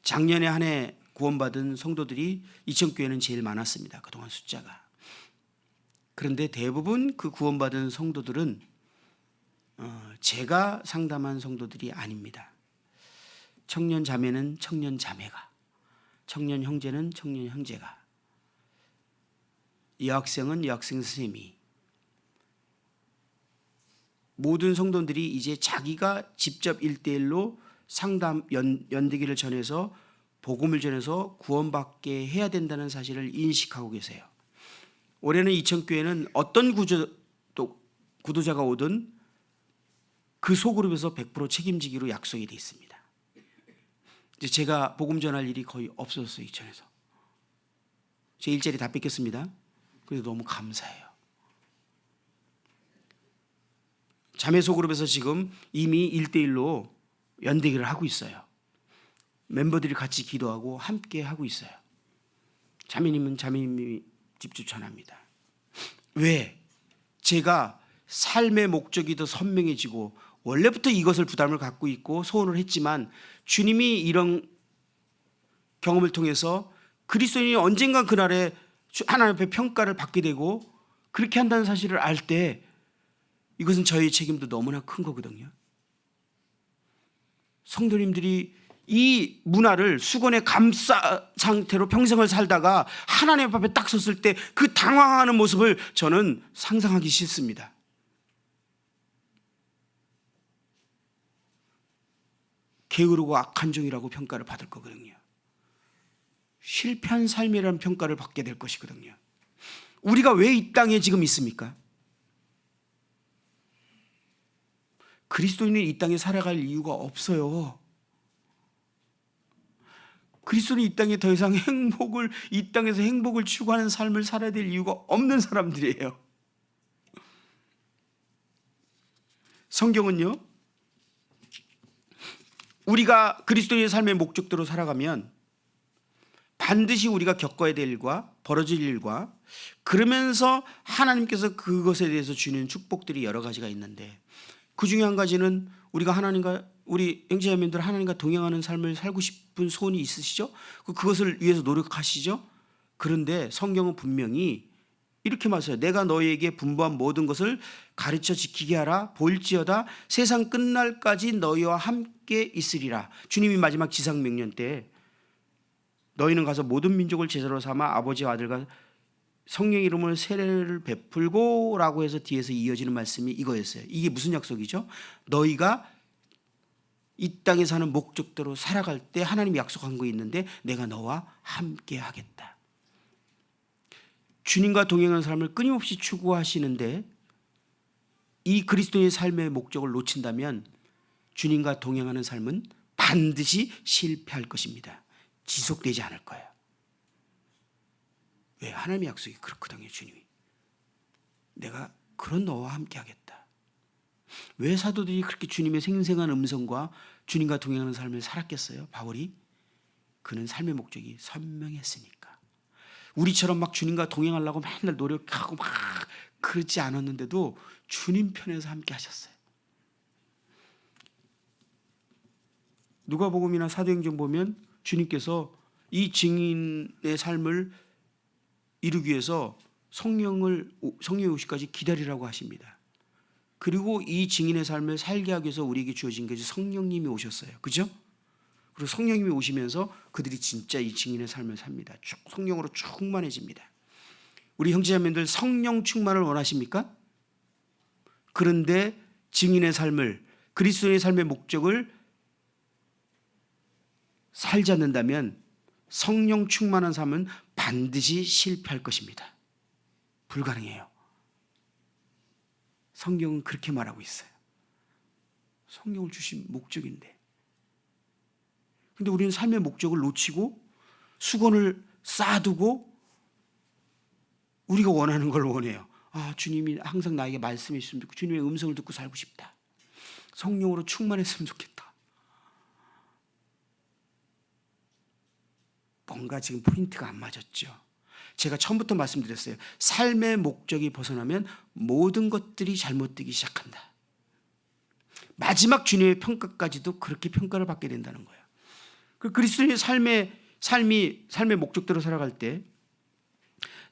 작년에 한 해 구원받은 성도들이 이천교회는 제일 많았습니다. 그동안 숫자가. 그런데 대부분 그 구원받은 성도들은 제가 상담한 성도들이 아닙니다. 청년 자매는 청년 자매가, 청년 형제는 청년 형제가, 여학생은 여학생 선생님이, 모든 성도들이 이제 자기가 직접 1대1로 상담 연대기를 전해서 복음을 전해서 구원받게 해야 된다는 사실을 인식하고 계세요. 올해는 이천교회는 어떤 구도자가 오든 그 소그룹에서 100% 책임지기로 약속이 되어 있습니다. 이제 제가 복음 전할 일이 거의 없었어요. 이천에서 제 일자리 다 뺏겼습니다. 그래서 너무 감사해요. 자매 소그룹에서 지금 이미 1대1로 연대기를 하고 있어요. 멤버들이 같이 기도하고 함께 하고 있어요. 자매님은 자매님이 직접 전합니다. 왜? 제가 삶의 목적이 더 선명해지고 원래부터 이것을 부담을 갖고 있고 소원을 했지만 주님이 이런 경험을 통해서 그리스도인이 언젠가 그날에 하나님 앞에 평가를 받게 되고 그렇게 한다는 사실을 알 때 이것은 저의 책임도 너무나 큰 거거든요. 성도님들이 이 문화를 수건에 감싸 상태로 평생을 살다가 하나님 앞에 딱 섰을 때 그 당황하는 모습을 저는 상상하기 싫습니다. 게으르고 악한 종이라고 평가를 받을 거거든요. 실패한 삶이라는 평가를 받게 될 것이거든요. 우리가 왜 이 땅에 지금 있습니까? 그리스도인은 이 땅에 살아갈 이유가 없어요. 그리스도는 이 땅에 더 이상 이 땅에서 행복을 추구하는 삶을 살아야 될 이유가 없는 사람들이에요. 성경은요, 우리가 그리스도의 삶의 목적대로 살아가면 반드시 우리가 겪어야 될 일과 벌어질 일과 그러면서 하나님께서 그것에 대해서 주는 축복들이 여러 가지가 있는데 그 중에 한 가지는 우리가 우리 형제자매님들 하나님과 동행하는 삶을 살고 싶은 소원이 있으시죠? 그것을 위해서 노력하시죠? 그런데 성경은 분명히 이렇게 말해요. 내가 너희에게 분부한 모든 것을 가르쳐 지키게 하라. 볼지어다 세상 끝날까지 너희와 함께 있으리라. 주님이 마지막 지상명령 때 너희는 가서 모든 민족을 제자로 삼아 아버지와 아들과 성령 이름으로 세례를 베풀고 라고 해서 뒤에서 이어지는 말씀이 이거였어요. 이게 무슨 약속이죠? 너희가 이 땅에 사는 목적대로 살아갈 때 하나님이 약속한 거 있는데 내가 너와 함께 하겠다. 주님과 동행하는 삶을 끊임없이 추구하시는데 이 그리스도의 삶의 목적을 놓친다면 주님과 동행하는 삶은 반드시 실패할 것입니다. 지속되지 않을 거예요. 왜? 하나님의 약속이 그렇거든요. 주님이 내가 그런 너와 함께 하겠다. 왜 사도들이 그렇게 주님의 생생한 음성과 주님과 동행하는 삶을 살았겠어요? 바울이? 그는 삶의 목적이 선명했으니까. 우리처럼 막 주님과 동행하려고 맨날 노력하고 막 그러지 않았는데도 주님 편에서 함께 하셨어요. 누가복음이나 사도행전 보면 주님께서 이 증인의 삶을 이루기 위해서 성령의 오시기까지 기다리라고 하십니다. 그리고 이 증인의 삶을 살게 하기 위해서 우리에게 주어진 것이 성령님이 오셨어요. 그죠? 그리고 성령님이 오시면서 그들이 진짜 이 증인의 삶을 삽니다. 성령으로 충만해집니다. 우리 형제자매들 성령 충만을 원하십니까? 그런데 증인의 삶을, 그리스도의 삶의 목적을 살지 않는다면 성령 충만한 삶은 반드시 실패할 것입니다. 불가능해요. 성경은 그렇게 말하고 있어요. 성령을 주신 목적인데. 근데 우리는 삶의 목적을 놓치고 수건을 쌓아두고 우리가 원하는 걸 원해요. 아, 주님이 항상 나에게 말씀해 주시면 좋겠고 주님의 음성을 듣고 살고 싶다. 성령으로 충만했으면 좋겠다. 뭔가 지금 포인트가 안 맞았죠. 제가 처음부터 말씀드렸어요. 삶의 목적이 벗어나면 모든 것들이 잘못되기 시작한다. 마지막 주님의 평가까지도 그렇게 평가를 받게 된다는 거예요. 그 그리스도인의 삶의 목적대로 살아갈 때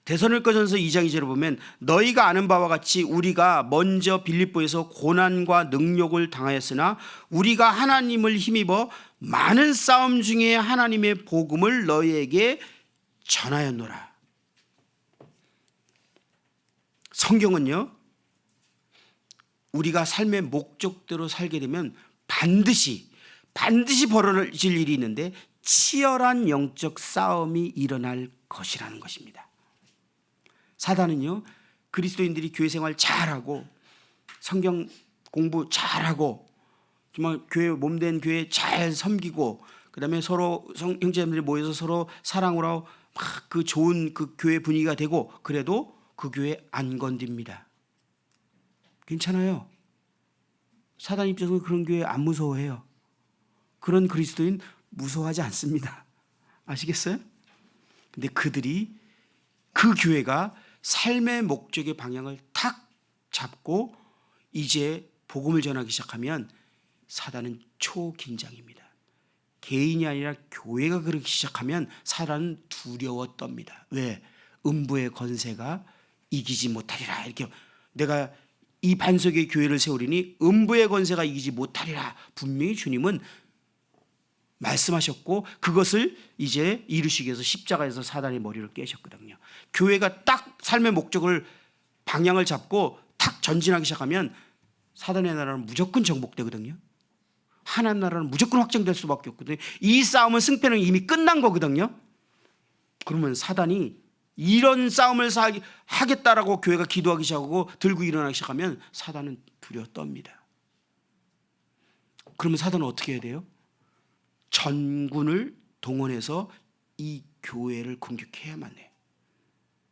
데살로니가전서 2장 2절을 보면 너희가 아는 바와 같이 우리가 먼저 빌립보에서 고난과 능욕을 당하였으나 우리가 하나님을 힘입어 많은 싸움 중에 하나님의 복음을 너희에게 전하였노라. 성경은요, 우리가 삶의 목적대로 살게 되면 반드시 벌어질 일이 있는데 치열한 영적 싸움이 일어날 것이라는 것입니다. 사단은요, 그리스도인들이 교회 생활 잘하고 성경 공부 잘하고 정말 교회 몸된 교회 잘 섬기고 그다음에 서로 형제자매들이 모여서 서로 사랑을 하고 막 그 좋은 그 교회 분위기가 되고 그래도 그 교회 안 건듭니다. 괜찮아요. 사단 입장에서 그런 교회 안 무서워해요. 그런 그리스도인 무서워하지 않습니다. 아시겠어요? 근데 그들이 그 교회가 삶의 목적의 방향을 탁 잡고 이제 복음을 전하기 시작하면 사단은 초긴장입니다. 개인이 아니라 교회가 그러기 시작하면 사단은 두려워 떱니다. 왜? 음부의 권세가 이기지 못하리라. 이렇게 내가 이 반석의 교회를 세우리니 음부의 권세가 이기지 못하리라. 분명히 주님은 말씀하셨고 그것을 이제 이루시기 위해서 십자가에서 사단의 머리를 깨셨거든요. 교회가 딱 삶의 목적을 방향을 잡고 탁 전진하기 시작하면 사단의 나라는 무조건 정복되거든요. 하나님 나라는 무조건 확정될 수밖에 없거든요. 이 싸움은 승패는 이미 끝난 거거든요. 그러면 사단이 이런 싸움을 하겠다라고 교회가 기도하기 시작하고 들고 일어나기 시작하면 사단은 두려워 떱니다. 그러면 사단은 어떻게 해야 돼요? 전군을 동원해서 이 교회를 공격해야만 해요.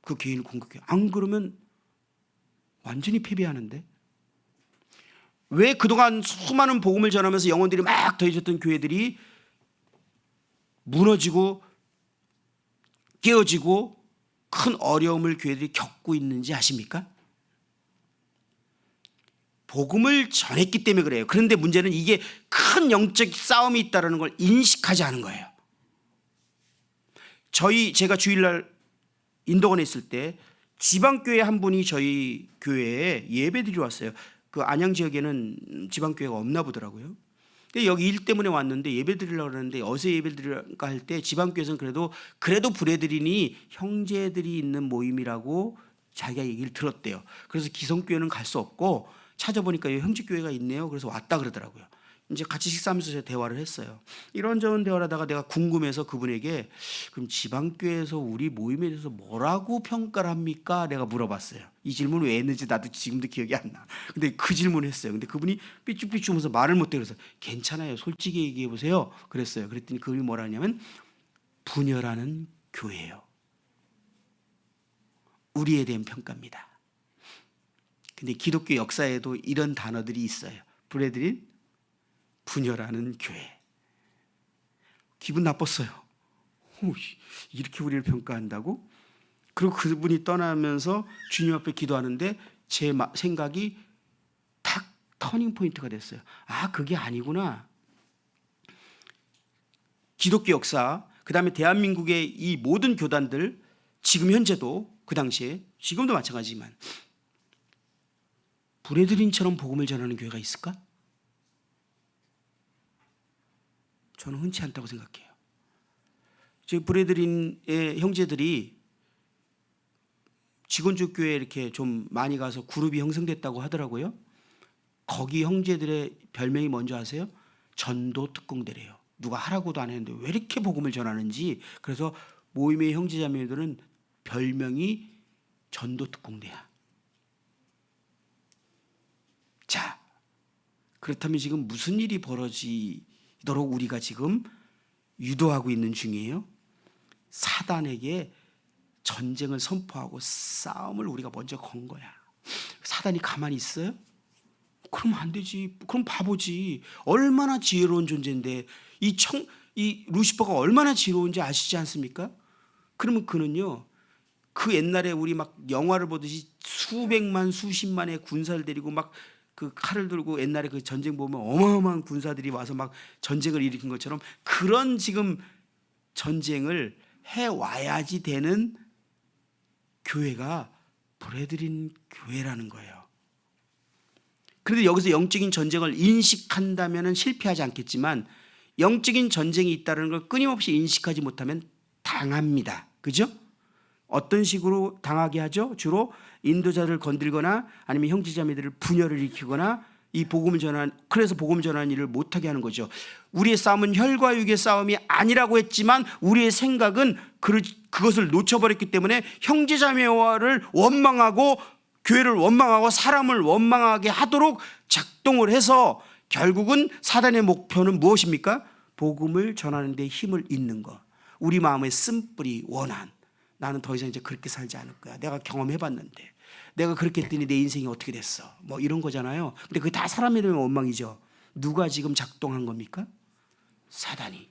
그 교회를 공격해요. 안 그러면 완전히 패배하는데 왜 그동안 수많은 복음을 전하면서 영혼들이 막 더해졌던 교회들이 무너지고 깨어지고 큰 어려움을 교회들이 겪고 있는지 아십니까? 복음을 전했기 때문에 그래요. 그런데 문제는 이게 큰 영적 싸움이 있다는 걸 인식하지 않은 거예요. 제가 주일날 인도원에 있을 때 지방교회 한 분이 저희 교회에 예배드리러 왔어요. 그 안양 지역에는 지방교회가 없나 보더라고요. 여기 일 때문에 왔는데 예배드리려고 그러는데 어디서 예배드릴까 할 때 지방교회에서는 그래도 브레드린이 형제들이 있는 모임이라고 자기가 얘기를 들었대요. 그래서 기성교회는 갈 수 없고 찾아보니까 형제교회가 있네요. 그래서 왔다 그러더라고요. 이제 같이 식사하면서 제가 대화를 했어요. 이런저런 대화를 하다가 내가 궁금해서 그분에게 그럼 지방교회에서 우리 모임에 대해서 뭐라고 평가를 합니까? 내가 물어봤어요. 이 질문을 왜 했는지 나도 지금도 기억이 안 나. 근데 그 질문을 했어요. 근데 그분이 삐죽삐죽하면서 말을 못해. 그래서 괜찮아요. 솔직히 얘기해 보세요. 그랬어요. 그랬더니 그분이 뭐라 하냐면 분열하는 교회예요. 우리에 대한 평가입니다. 근데 기독교 역사에도 이런 단어들이 있어요. 브레드린 분열하는 교회. 기분 나빴어요. 이렇게 우리를 평가한다고? 그리고 그분이 떠나면서 주님 앞에 기도하는데 제 생각이 탁 터닝 포인트가 됐어요. 아, 그게 아니구나. 기독교 역사, 그 다음에 대한민국의 이 모든 교단들, 지금 현재도 그 당시에, 지금도 마찬가지지만 브레드린처럼 복음을 전하는 교회가 있을까? 저는 흔치 않다고 생각해요. 저희 브레드린의 형제들이 직원주 교회에 이렇게 좀 많이 가서 그룹이 형성됐다고 하더라고요. 거기 형제들의 별명이 뭔지 아세요? 전도 특공대래요. 누가 하라고도 안 했는데 왜 이렇게 복음을 전하는지. 그래서 모임의 형제자매들은 별명이 전도 특공대야. 자, 그렇다면 지금 무슨 일이 벌어지도록 우리가 지금 유도하고 있는 중이에요? 사단에게 전쟁을 선포하고 싸움을 우리가 먼저 건 거야. 사단이 가만히 있어요? 그럼 안 되지. 그럼 바보지. 얼마나 지혜로운 존재인데 이 루시퍼가 얼마나 지혜로운지 아시지 않습니까? 그러면 그는요, 그 옛날에 우리 막 영화를 보듯이 수백만 수십만의 군사를 데리고 막 그 칼을 들고 옛날에 그 전쟁 보면 어마어마한 군사들이 와서 막 전쟁을 일으킨 것처럼 그런 지금 전쟁을 해와야지 되는 교회가 브레드린 교회라는 거예요. 그런데 여기서 영적인 전쟁을 인식한다면 실패하지 않겠지만 영적인 전쟁이 있다는 걸 끊임없이 인식하지 못하면 당합니다. 그죠? 어떤 식으로 당하게 하죠? 주로 인도자를 건들거나 아니면 형제자매들을 분열을 일으키거나 이 복음을 그래서 복음 전하는 일을 못하게 하는 거죠. 우리의 싸움은 혈과 육의 싸움이 아니라고 했지만 우리의 생각은 그것을 놓쳐버렸기 때문에 형제자매를 원망하고 교회를 원망하고 사람을 원망하게 하도록 작동을 해서 결국은 사단의 목표는 무엇입니까? 복음을 전하는 데 힘을 잇는 것. 우리 마음의 쓴뿌리 원한. 나는 더 이상 이제 그렇게 살지 않을 거야. 내가 경험해봤는데 내가 그렇게 했더니 내 인생이 어떻게 됐어. 뭐 이런 거잖아요. 근데 그게 다 사람에 대한 원망이죠. 누가 지금 작동한 겁니까? 사단이.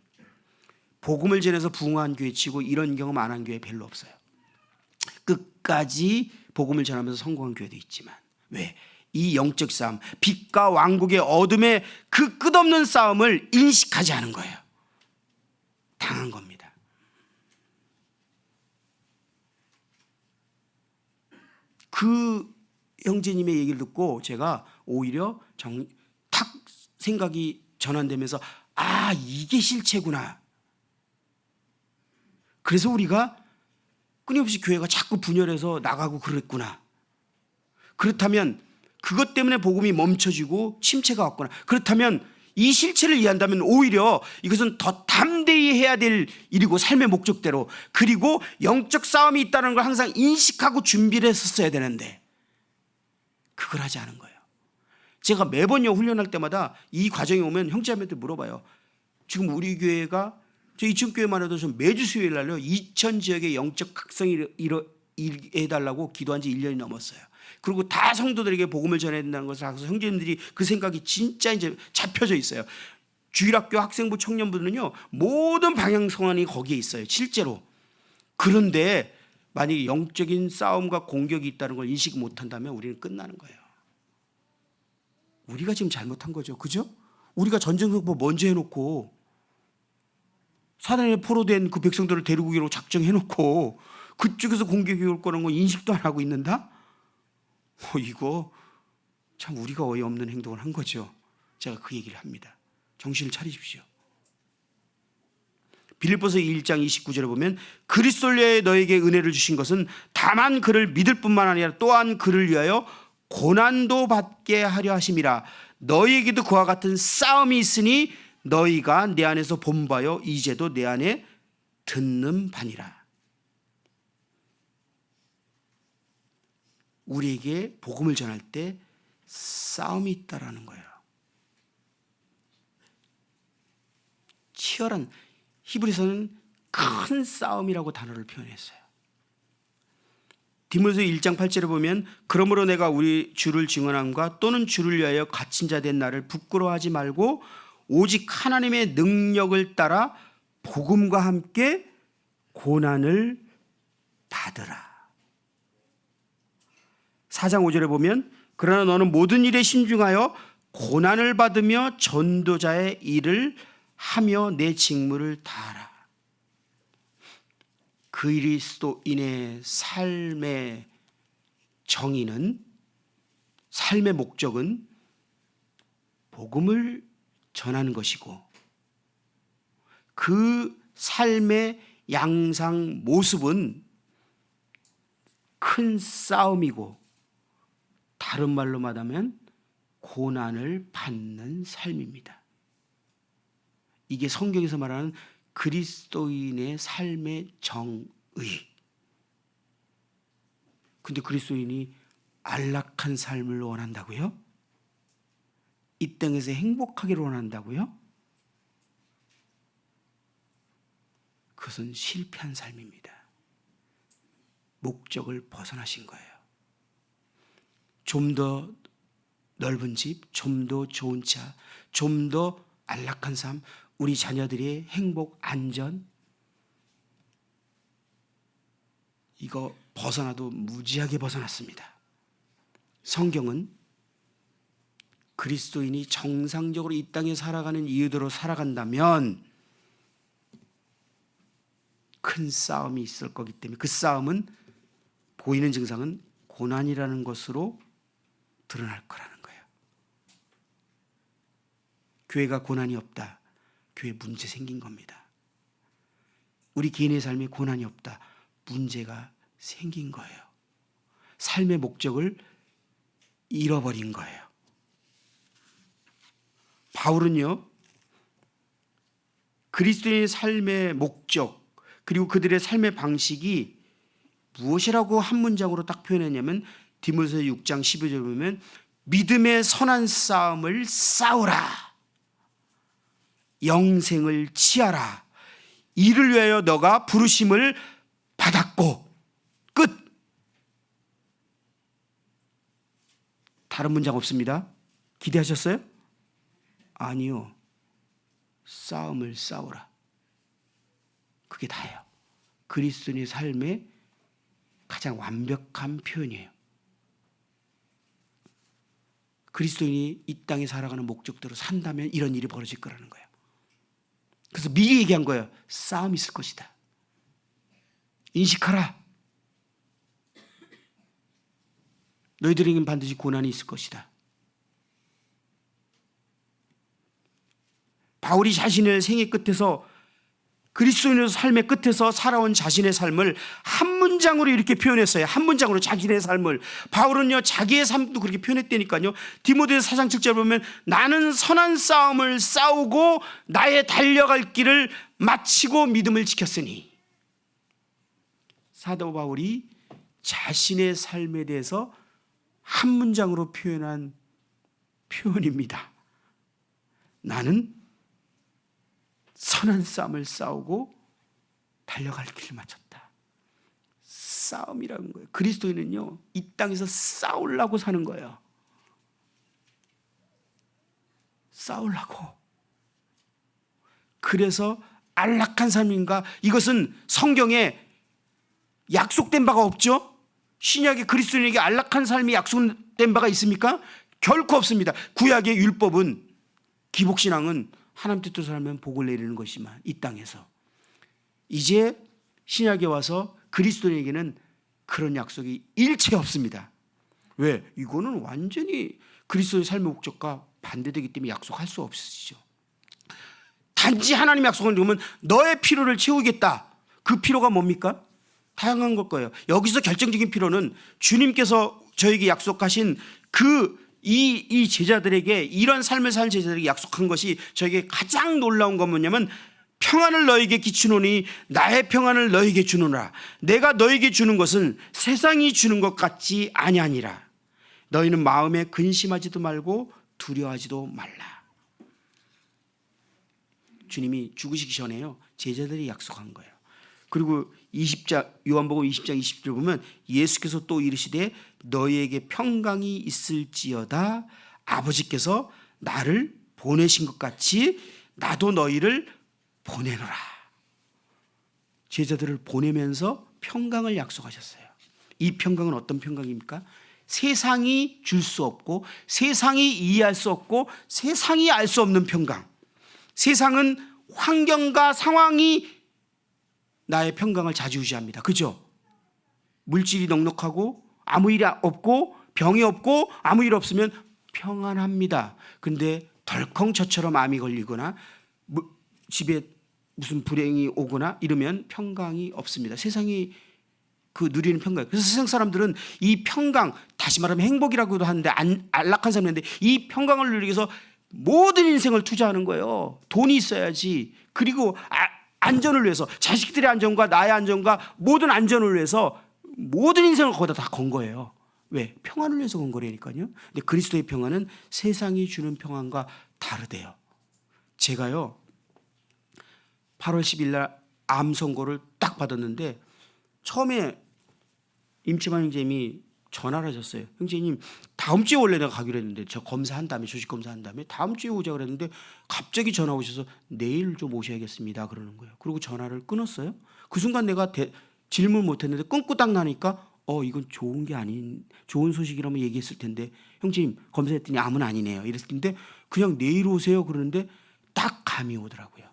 복음을 전해서 부흥한 교회 치고 이런 경험 안 한 교회 별로 없어요. 끝까지 복음을 전하면서 성공한 교회도 있지만 왜? 이 영적 싸움, 빛과 왕국의 어둠의 그 끝없는 싸움을 인식하지 않은 거예요. 당한 겁니다. 그 형제님의 얘기를 듣고 제가 오히려 탁 생각이 전환되면서 아, 이게 실체구나. 그래서 우리가 끊임없이 교회가 자꾸 분열해서 나가고 그랬구나. 그렇다면 그것 때문에 복음이 멈춰지고 침체가 왔구나. 그렇다면 이 실체를 이해한다면 오히려 이것은 더 담대히 해야 될 일이고 삶의 목적대로, 그리고 영적 싸움이 있다는 걸 항상 인식하고 준비를 했었어야 되는데 그걸 하지 않은 거예요. 제가 매번요 훈련할 때마다 이 과정이 오면 형제자매들 물어봐요. 지금 우리 교회가 저 이천교회만 해도 좀 매주 수요일 날요 2천 지역의 영적 각성을 해달라고 기도한 지 1년이 넘었어요. 그리고 다 성도들에게 복음을 전해야 된다는 것을 알아서 형제님들이 그 생각이 진짜 이제 잡혀져 있어요. 주일학교 학생부 청년부들은요 모든 방향성안이 거기에 있어요. 실제로. 그런데 만약에 영적인 싸움과 공격이 있다는 걸 인식 못한다면 우리는 끝나는 거예요. 우리가 지금 잘못한 거죠. 그죠? 우리가 전쟁 선포 먼저 해놓고 사단에 포로된 그 백성들을 데리고 오기로 작정해놓고 그쪽에서 공격이 올 거라는 거 인식도 안 하고 있는다? 이거 참 우리가 어이없는 행동을 한 거죠. 제가 그 얘기를 합니다. 정신을 차리십시오. 빌립보서 1장 29절에 보면 그리스도에 너에게 은혜를 주신 것은 다만 그를 믿을 뿐만 아니라 또한 그를 위하여 고난도 받게 하려 하심이라. 너희에게도 그와 같은 싸움이 있으니 너희가 내 안에서 본 바요 이제도 내 안에 듣는 바니라. 우리에게 복음을 전할 때 싸움이 있다라는 거예요. 치열한, 히브리서는 큰 싸움이라고 단어를 표현했어요. 디모데서 1장 8절에 보면 그러므로 내가 우리 주를 증언함과 또는 주를 위하여 갇힌 자 된 나를 부끄러워하지 말고 오직 하나님의 능력을 따라 복음과 함께 고난을 받으라. 4장 5절에 보면 그러나 너는 모든 일에 신중하여 고난을 받으며 전도자의 일을 하며 내 직무를 다하라. 그리스도인의 삶의 정의는, 삶의 목적은 복음을 전하는 것이고 그 삶의 양상 모습은 큰 싸움이고 다른 말로 말하면 고난을 받는 삶입니다. 이게 성경에서 말하는 그리스도인의 삶의 정의. 근데 그리스도인이 안락한 삶을 원한다고요? 이 땅에서 행복하기를 원한다고요? 그것은 실패한 삶입니다. 목적을 벗어나신 거예요. 좀 더 넓은 집, 좀 더 좋은 차, 좀 더 안락한 삶, 우리 자녀들의 행복, 안전, 이거 벗어나도 무지하게 벗어났습니다. 성경은 그리스도인이 정상적으로 이 땅에 살아가는 이유대로 살아간다면 큰 싸움이 있을 거기 때문에 그 싸움은 보이는 증상은 고난이라는 것으로 드러날 거라는 거예요. 교회가 고난이 없다. 교회 문제 생긴 겁니다. 우리 개인의 삶에 고난이 없다. 문제가 생긴 거예요. 삶의 목적을 잃어버린 거예요. 바울은요, 그리스도인의 삶의 목적 그리고 그들의 삶의 방식이 무엇이라고 한 문장으로 딱 표현했냐면 디모데서 6장 12절에 보면 믿음의 선한 싸움을 싸우라. 영생을 취하라. 이를 위하여 너가 부르심을 받았고. 끝. 다른 문장 없습니다. 기대하셨어요? 아니요. 싸움을 싸우라. 그게 다예요. 그리스도인의 삶의 가장 완벽한 표현이에요. 그리스도인이 이 땅에 살아가는 목적대로 산다면 이런 일이 벌어질 거라는 거예요. 그래서 미리 얘기한 거예요. 싸움이 있을 것이다. 인식하라. 너희들에게는 반드시 고난이 있을 것이다. 바울이 자신의 생애 끝에서 그리스도인의 삶의 끝에서 살아온 자신의 삶을 한 문장으로 이렇게 표현했어요. 한 문장으로 자신의 삶을. 바울은요 자기의 삶도 그렇게 표현했다니까요. 디모데서 4장 7절 보면 나는 선한 싸움을 싸우고 나의 달려갈 길을 마치고 믿음을 지켰으니. 사도 바울이 자신의 삶에 대해서 한 문장으로 표현한 표현입니다. 나는 선한 싸움을 싸우고 달려갈 길을 마쳤다. 싸움이라는 거예요. 그리스도인은요 이 땅에서 싸우려고 사는 거예요. 싸우려고. 그래서 안락한 삶인가? 이것은 성경에 약속된 바가 없죠. 신약의 그리스도인에게 안락한 삶이 약속된 바가 있습니까? 결코 없습니다. 구약의 율법은, 기복신앙은 하나님 뜻대로 살면 복을 내리는 것이지만 이 땅에서 이제 신약에 와서 그리스도인에게는 그런 약속이 일체 없습니다. 왜? 이거는 완전히 그리스도의 삶의 목적과 반대되기 때문에 약속할 수 없으시죠. 단지 하나님의 약속은 그러면 너의 필요를 채우겠다. 그 필요가 뭡니까? 다양한 걸 거예요. 여기서 결정적인 필요는 주님께서 저에게 약속하신 그 이 제자들에게, 이런 삶을 사는 제자들에게 약속한 것이 저에게 가장 놀라운 건 뭐냐면, 평안을 너에게 끼치노니 나의 평안을 너에게 주노라. 내가 너에게 주는 것은 세상이 주는 것 같지 아니하니라. 너희는 마음에 근심하지도 말고 두려워하지도 말라. 주님이 죽으시기 전에요, 제자들이 약속한 거예요. 그리고 20장, 요한복음 20장 20절 보면 예수께서 또 이르시되 너희에게 평강이 있을지어다. 아버지께서 나를 보내신 것 같이 나도 너희를 보내노라. 제자들을 보내면서 평강을 약속하셨어요. 이 평강은 어떤 평강입니까? 세상이 줄 수 없고, 세상이 이해할 수 없고, 세상이 알 수 없는 평강. 세상은 환경과 상황이 나의 평강을 좌지우지합니다. 그죠? 물질이 넉넉하고 아무 일이 없고 병이 없고 아무 일 없으면 평안합니다. 근데 덜컹 저처럼 암이 걸리거나 집에 무슨 불행이 오거나 이러면 평강이 없습니다. 세상이 그 누리는 평강. 그래서 세상 사람들은 이 평강, 다시 말하면 행복이라고도 하는데 안락한 사람인데, 이 평강을 누리기 위해서 모든 인생을 투자하는 거예요. 돈이 있어야지. 그리고 안전을 위해서, 자식들의 안전과 나의 안전과 모든 안전을 위해서 모든 인생을 거기다 다 건 거예요. 왜? 평안을 위해서 건 거라니까요. 근데 그리스도의 평안은 세상이 주는 평안과 다르대요. 제가요 8월 10일 날 암 선고를 딱 받았는데, 처음에 임채만 형제님이 전화를 하셨어요. 형제님, 다음 주에 원래 내가 가기로 했는데, 저 검사한 다음에, 조직 검사한 다음에 다음 주에 오자 그랬는데 갑자기 전화 오셔서 내일 좀 오셔야겠습니다 그러는 거예요. 그리고 전화를 끊었어요. 그 순간 내가 질문 못했는데 끊고 딱 나니까 이건 좋은 게 아닌, 좋은 소식이라면 얘기했을 텐데, 형제님 검사했더니 암은 아니네요 이랬을 텐데, 그냥 내일 오세요 그러는데 딱 감이 오더라고요.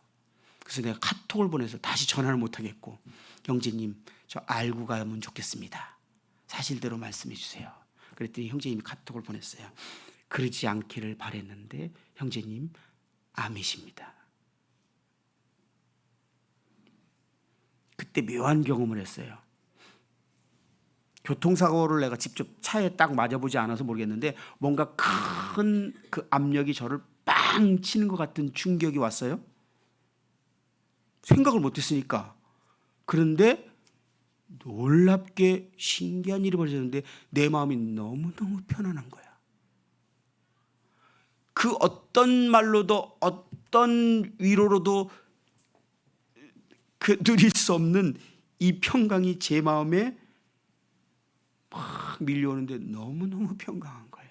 그래서 내가 카톡을 보내서 다시 전화를 못 하겠고, 형제님 저 알고 가면 좋겠습니다. 사실대로 말씀해 주세요. 그랬더니 형제님이 카톡을 보냈어요. 그러지 않기를 바랬는데 형제님 암이십니다. 그때 묘한 경험을 했어요. 교통사고를 내가 직접 차에 딱 맞아보지 않아서 모르겠는데, 뭔가 큰 그 압력이 저를 빵 치는 것 같은 충격이 왔어요. 생각을 못했으니까. 그런데 놀랍게 신기한 일이 벌어졌는데 내 마음이 너무너무 편안한 거야. 그 어떤 말로도 어떤 위로로도 누릴 수 없는 이 평강이 제 마음에 막 밀려오는데 너무너무 평강한 거예요.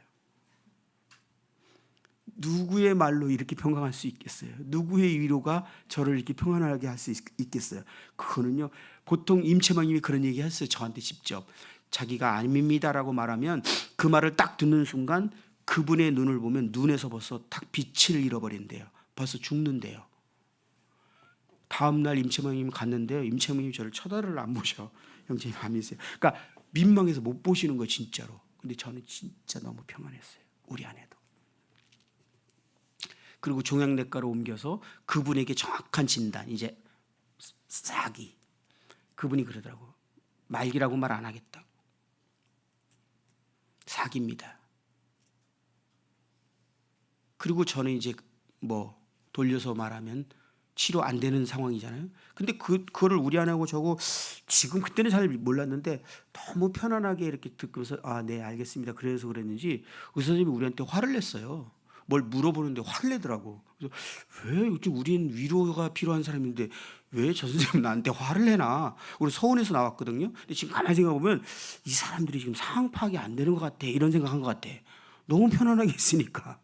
누구의 말로 이렇게 평강할 수 있겠어요? 누구의 위로가 저를 이렇게 평안하게 할 수 있겠어요? 그거는요, 보통 임채만님이 그런 얘기 했어요. 저한테 직접. 자기가 아닙니다라고 말하면 그 말을 딱 듣는 순간 그분의 눈을 보면 눈에서 벌써 딱 빛을 잃어버린대요. 벌써 죽는데요. 다음 날 임채만님이 갔는데요, 임채만님이 저를 쳐다를 안 보셔. 형제님 암이세요. 그러니까 민망해서 못 보시는 거예요, 진짜로. 근데 저는 진짜 너무 평안했어요, 우리 아내도. 그리고 종양내과로 옮겨서 그분에게 정확한 진단, 이제 사기. 그분이 그러더라고. 말기라고 말 안 하겠다. 사기입니다. 그리고 저는 이제 돌려서 말하면 치료 안 되는 상황이잖아요. 근데 그거를 우리 아내하고 저고 지금 그때는 잘 몰랐는데 너무 편안하게 이렇게 듣고서 네 알겠습니다. 그래서 그랬는지 의사 선생님이 우리한테 화를 냈어요. 뭘 물어보는데 화를 내더라고. 그래서 왜 우린 위로가 필요한 사람인데 왜 저 선생님은 나한테 화를 내나? 우리 서울에서 나왔거든요. 근데 지금 가만히 생각해보면 이 사람들이 지금 상황 파악이 안 되는 것 같아, 이런 생각한 것 같아. 너무 편안하게 있으니까.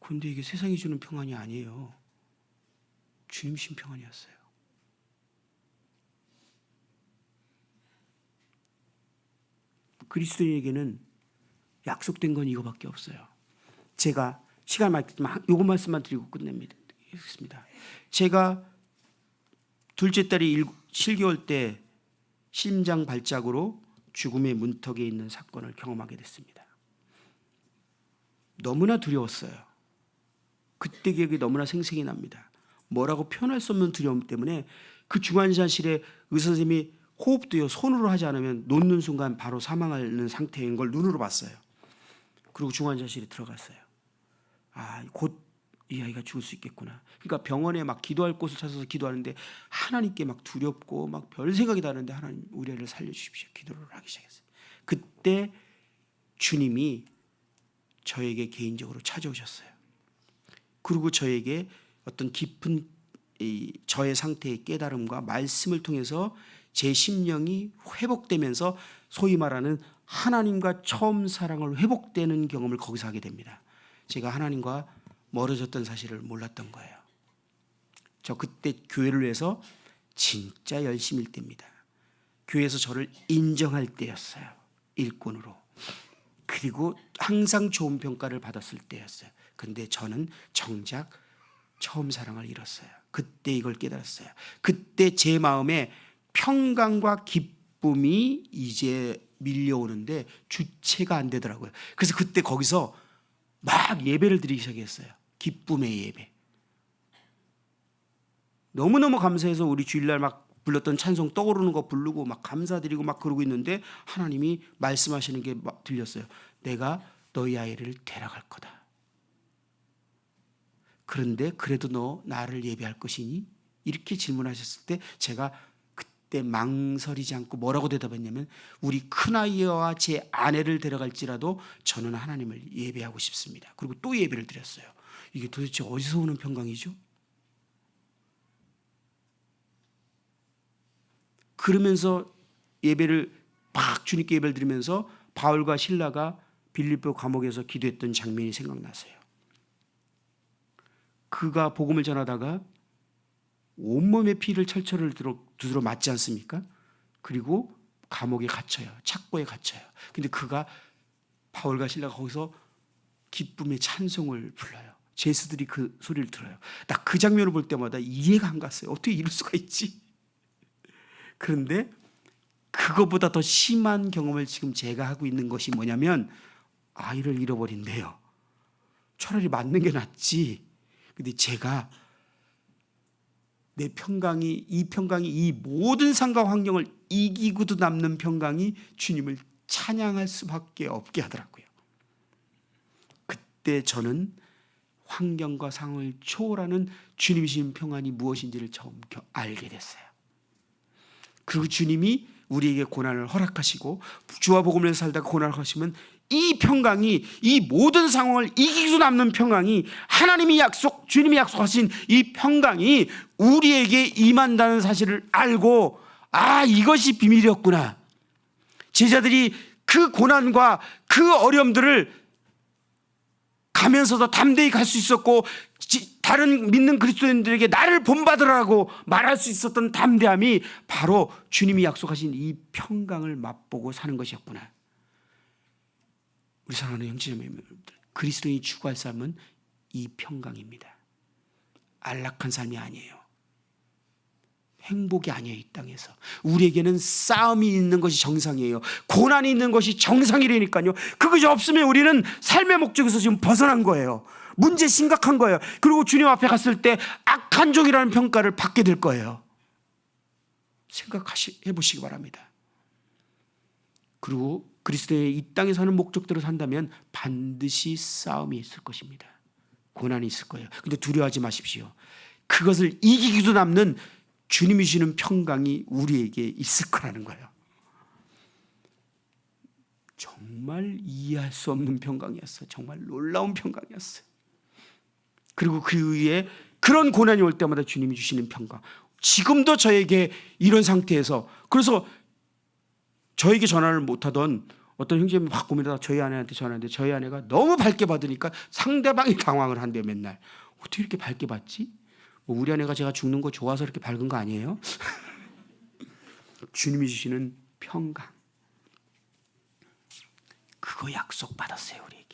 근데 이게 세상이 주는 평안이 아니에요. 주님 신 평안이었어요. 그리스도인에게는 약속된 건 이거밖에 없어요. 제가 시간 많기 때문에 이거 말씀만 드리고 끝냅니다. 제가 둘째 딸이 7개월 때 심장 발작으로 죽음의 문턱에 있는 사건을 경험하게 됐습니다. 너무나 두려웠어요. 그때 기억이 너무나 생생히 납니다. 뭐라고 표현할 수 없는 두려움 때문에 그 중환자실에 의사 선생님이 호흡도요 손으로 하지 않으면 놓는 순간 바로 사망하는 상태인 걸 눈으로 봤어요. 그리고 중환자실에 들어갔어요. 곧 이 아이가 죽을 수 있겠구나. 그러니까 병원에 막 기도할 곳을 찾아서 기도하는데 하나님께 막 두렵고 막 별 생각이 나는데 하나님 우리 애를 살려주십시오. 기도를 하기 시작했어요. 그때 주님이 저에게 개인적으로 찾아오셨어요. 그리고 저에게 어떤 깊은 저의 상태의 깨달음과 말씀을 통해서 제 심령이 회복되면서 소위 말하는 하나님과 처음 사랑을 회복되는 경험을 거기서 하게 됩니다. 제가 하나님과 멀어졌던 사실을 몰랐던 거예요. 저 그때 교회를 위해서 진짜 열심일 때입니다. 교회에서 저를 인정할 때였어요. 일꾼으로. 그리고 항상 좋은 평가를 받았을 때였어요. 근데 저는 정작 처음 사랑을 잃었어요. 그때 이걸 깨달았어요. 그때 제 마음에 평강과 기쁨이 이제 밀려오는데 주체가 안 되더라고요. 그래서 그때 거기서 막 예배를 드리기 시작했어요. 기쁨의 예배. 너무너무 감사해서 우리 주일날 막 불렀던 찬송 떠오르는 거 부르고 막 감사드리고 막 그러고 있는데 하나님이 말씀하시는 게 막 들렸어요. 내가 너희 아이를 데려갈 거다. 그런데 그래도 너 나를 예배할 것이니? 이렇게 질문하셨을 때 제가 그때 망설이지 않고 뭐라고 대답했냐면 우리 큰아이와 제 아내를 데려갈지라도 저는 하나님을 예배하고 싶습니다. 그리고 또 예배를 드렸어요. 이게 도대체 어디서 오는 평강이죠? 그러면서 예배를 막 주님께 예배를 드리면서 바울과 실라가 빌립보 감옥에서 기도했던 장면이 생각나세요. 그가 복음을 전하다가 온몸에 피를 철철을 두드러 맞지 않습니까? 그리고 감옥에 갇혀요. 착고에 갇혀요. 근데 그가 바울과 실라가 거기서 기쁨의 찬송을 불러요. 제수들이 그 소리를 들어요. 나 그 장면을 볼 때마다 이해가 안 갔어요. 어떻게 이럴 수가 있지? 그런데 그것보다 더 심한 경험을 지금 제가 하고 있는 것이 뭐냐면 아이를 잃어버린대요. 차라리 맞는 게 낫지. 근데 제가 내 평강이 이 모든 상과 환경을 이기고도 남는 평강이 주님을 찬양할 수밖에 없게 하더라고요. 그때 저는 환경과 상을 초월하는 주님이 주신 평안이 무엇인지를 처음 알게 됐어요. 그리고 주님이 우리에게 고난을 허락하시고 주와 복음을 살다가 고난을 하시면 이 평강이 이 모든 상황을 이기고 남는 평강이 주님이 약속하신 이 평강이 우리에게 임한다는 사실을 알고 이것이 비밀이었구나. 제자들이 그 고난과 그 어려움들을 가면서도 담대히 갈 수 있었고 다른 믿는 그리스도인들에게 나를 본받으라고 말할 수 있었던 담대함이 바로 주님이 약속하신 이 평강을 맛보고 사는 것이었구나. 우리 사랑하는 형제자매님들, 그리스도인이 추구할 삶은 이 평강입니다. 안락한 삶이 아니에요. 행복이 아니에요. 이 땅에서 우리에게는 싸움이 있는 것이 정상이에요. 고난이 있는 것이 정상이라니까요. 그것이 없으면 우리는 삶의 목적에서 지금 벗어난 거예요. 문제 심각한 거예요. 그리고 주님 앞에 갔을 때 악한 종이라는 평가를 받게 될 거예요. 생각해 보시기 바랍니다. 그리고 그리스도의 이 땅에 사는 목적대로 산다면 반드시 싸움이 있을 것입니다. 고난이 있을 거예요. 근데 두려워하지 마십시오. 그것을 이기기도 남는 주님이 주시는 평강이 우리에게 있을 거라는 거예요. 정말 이해할 수 없는 평강이었어요. 정말 놀라운 평강이었어요. 그리고 그 위에 그런 고난이 올 때마다 주님이 주시는 평강. 지금도 저에게 이런 상태에서, 그래서 저에게 전화를 못하던 어떤 형제님이 막 고민하다가 저희 아내한테 전화했는데 저희 아내가 너무 밝게 받으니까 상대방이 당황을 한대요. 맨날 어떻게 이렇게 밝게 받지? 우리 아내가 제가 죽는 거 좋아서 이렇게 밝은 거 아니에요? 주님이 주시는 평강, 그거 약속받았어요. 우리에게.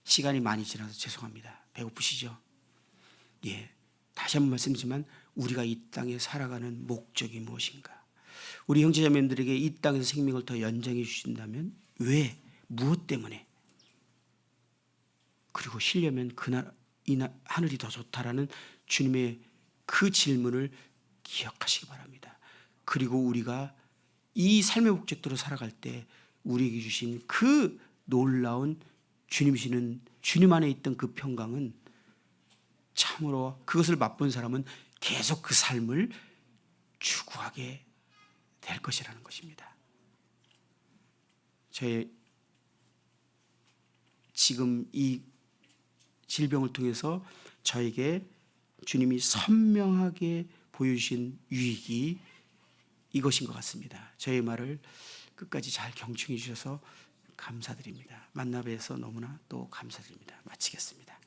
시간이 많이 지나서 죄송합니다. 배고프시죠? 다시 한번 말씀드리지만 우리가 이 땅에 살아가는 목적이 무엇인가? 우리 형제자매들에게 이 땅에서 생명을 더 연장해 주신다면 왜? 무엇 때문에? 그리고 쉬려면 하늘이 더 좋다라는 주님의 그 질문을 기억하시기 바랍니다. 그리고 우리가 이 삶의 목적대로 살아갈 때 우리에게 주신 그 놀라운 주님이시는 주님 안에 있던 그 평강은 참으로 그것을 맛본 사람은 계속 그 삶을 추구하게 될 것이라는 것입니다. 저의 지금 이 질병을 통해서 저에게 주님이 선명하게 보여주신 유익이 이것인 것 같습니다. 저의 말을 끝까지 잘 경청해 주셔서 감사드립니다. 만나 뵈서 너무나 또 감사드립니다. 마치겠습니다.